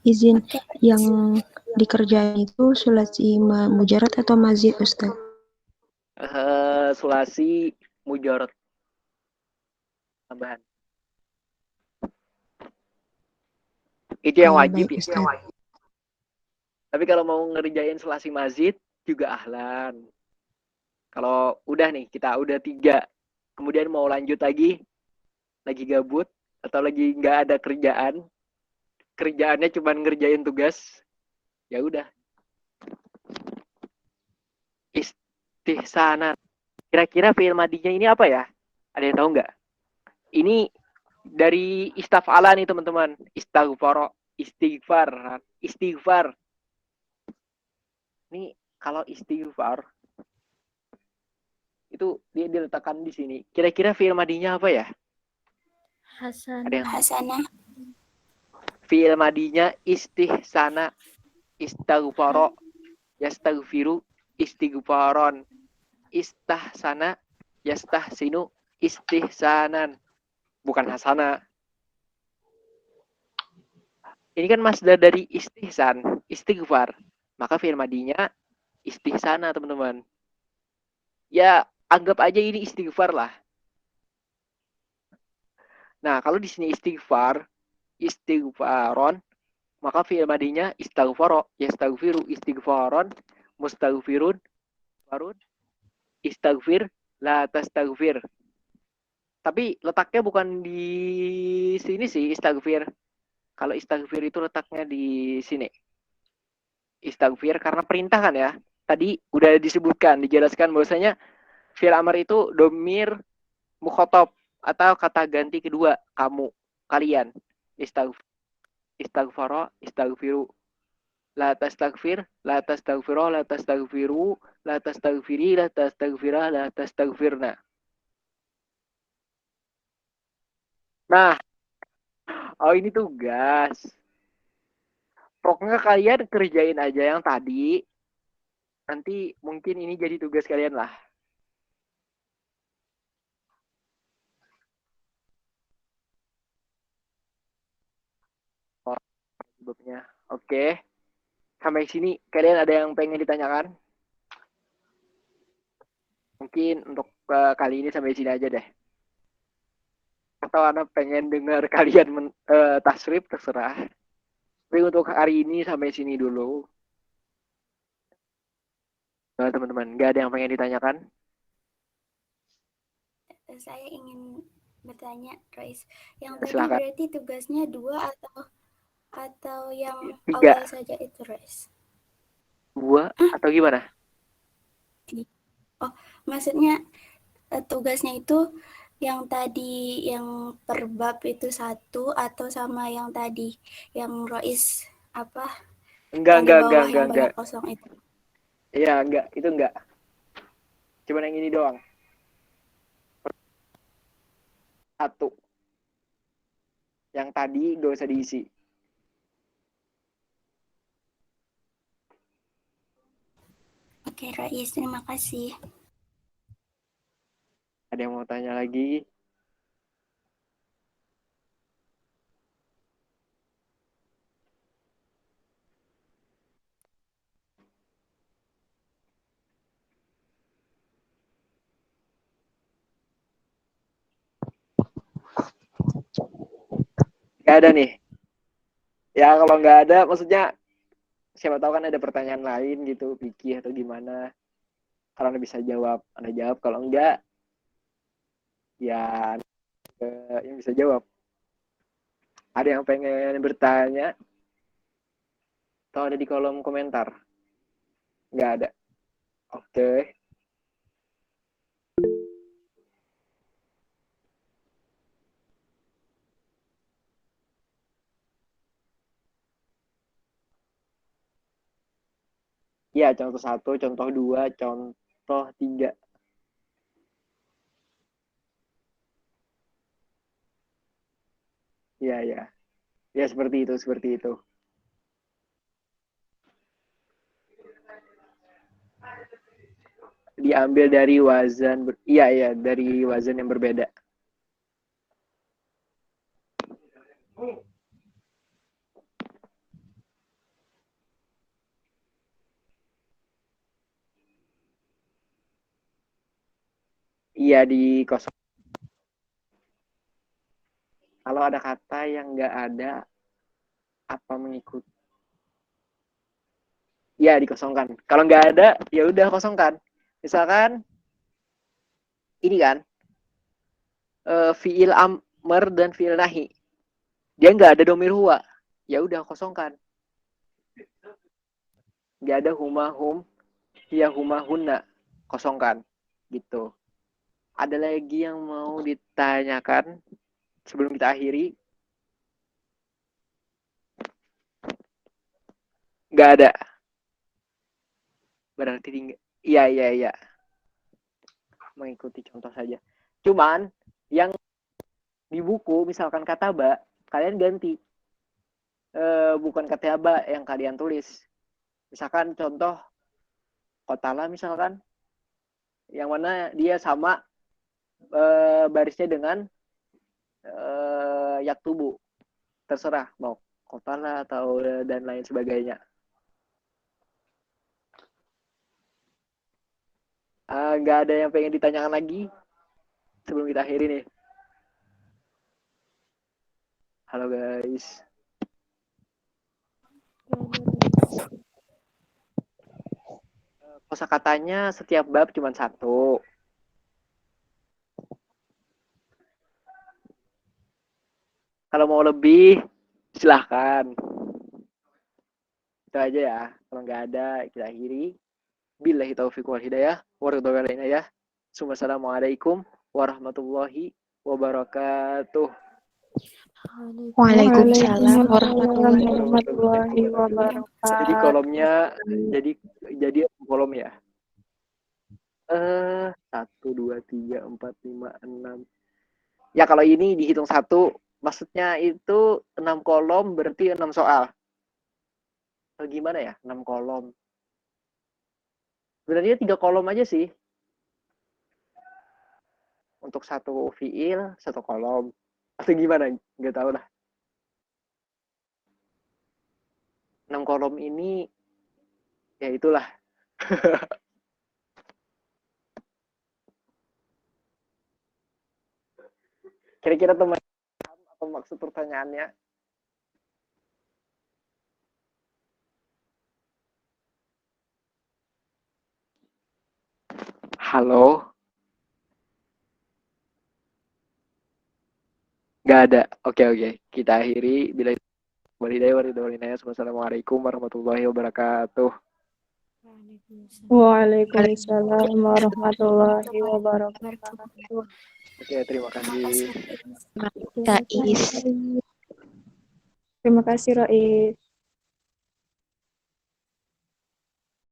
Izin, Oke, yang dikerjain itu sulasi mujarad atau mazid, Ustaz? Sulasi mujarad tambahan. Itu yang Oh, wajib baik, ya. Ustaz. Tapi kalau mau ngerjain sulasi mazid, juga ahlan. Kalau udah nih, kita udah 3. Kemudian mau lanjut lagi gabut, atau lagi nggak ada kerjaannya cuma ngerjain tugas, ya udah. Istihsanan. Kira-kira fi'il madinya ini apa ya? Ada yang tahu nggak? Ini dari istafala nih teman-teman. Istighfar. Ini kalau istighfar itu dia diletakkan di sini. Kira-kira fi'il madinya apa ya? Ada yang Hasanah. fi'il madinya istihsana, istaghfaro, yastaghfiru, istighfaron, istahsana, yastahsinu, istihsanan. Bukan hasana. Ini kan masdar dari istihsan, istighfar. Maka fi'il madinya istihsana, teman-teman. Ya, anggap aja ini istighfar lah. Nah, kalau di sini istighfaron, maka fi'il madinya istaghfaro, yastaghfiru, istighfaron, mustaghfirun, farun, istaghfir, la tastaghfir. Tapi letaknya bukan di sini sih istaghfir. Kalau istaghfir itu letaknya di sini. Istaghfir karena perintah kan ya. Tadi udah disebutkan, dijelaskan bahwasanya fi'il amr itu domir mukhotob atau kata ganti kedua, kamu, kalian. Istaghfaro, istaghfiru. La tastaghfir, la tastaghfiro, la tastaghfiru, la tastaghfiri, la tastaghfira, la tastaghfirna. Nah, ini tugas. Pokoknya kalian kerjain aja yang tadi. Nanti mungkin ini jadi tugas kalian lah. Sebabnya. Oke. Sampai sini kalian ada yang pengen ditanyakan? Mungkin untuk kali ini sampai sini aja deh. Atau Anda pengen dengar kalian tasrif, terserah. Tapi untuk hari ini sampai sini dulu. Nah, teman-teman, nggak ada yang pengen ditanyakan? Saya ingin bertanya, Rais. Yang tadi Silakan. berarti tugasnya 2 atau yang 3. awal saja itu, Rais? 2 atau gimana? Oh, maksudnya tugasnya itu yang tadi yang per bab itu 1 atau sama yang tadi yang Rais apa? Enggak. Banyak kosong itu. Iya, enggak. Itu enggak. Cuma yang ini doang. 1. Yang tadi gak usah diisi. Oke, Rais, terima kasih. Ada yang mau tanya lagi? Gak ada nih. Ya kalau nggak ada, maksudnya siapa tahu kan ada pertanyaan lain gitu, pikir atau gimana. Kalau Anda bisa jawab, Anda jawab. Kalau enggak, ya yang bisa jawab. Ada yang pengen bertanya? Atau ada di kolom komentar? Nggak ada. Oke. Ya, contoh 1, contoh 2, contoh 3. Ya seperti itu, seperti itu. Diambil dari wazan, iya, dari wazan yang berbeda. Iya, di kosong. Kalau ada kata yang nggak ada apa mengikuti, ya dikosongkan. Kalau nggak ada, ya udah kosongkan. Misalkan ini kan fiil amr dan fiil nahi, dia nggak ada domir huwa, ya udah kosongkan. Nggak ada huma hum, ya huma hunna, kosongkan. Gitu. Ada lagi yang mau ditanyakan sebelum kita akhiri? Nggak ada. Berarti iya. Mengikuti contoh saja. Cuman yang di buku misalkan kataba, kalian ganti. Bukan kataba yang kalian tulis. Misalkan contoh kotala misalkan, yang mana dia sama barisnya dengan yaktubu. Terserah mau kotala atau dan lain sebagainya. Nggak ada yang pengen ditanyakan lagi sebelum kita akhiri nih. Halo guys. Kosakatanya setiap bab cuma 1. Kalau mau lebih, silahkan. Itu aja ya. Kalau nggak ada, kita akhiri. Billahi taufiq wal hidayah. Wassalamualaikum warahmatullahi wabarakatuh. Waalaikumsalam warahmatullahi warahmatullahi wabarakatuh. Jadi kolomnya, jadi kolom ya. 1, 2, 3, 4, 5, 6. Ya kalau ini dihitung 1, maksudnya itu 6 kolom berarti 6 soal. Gimana ya? 6 kolom. Sebenarnya 3 kolom aja sih. Untuk 1 fiil, 1 kolom. Atau gimana? Nggak tahu lah. 6 kolom ini, ya itulah. Kira-kira teman apa maksud pertanyaannya? Halo? Nggak ada. Oke. Kita akhiri. Bila Wassalamualaikum warahmatullahi wabarakatuh. Waalaikumsalam warahmatullahi wabarakatuh. Oke, terima kasih. Kais. Terima kasih, Rois.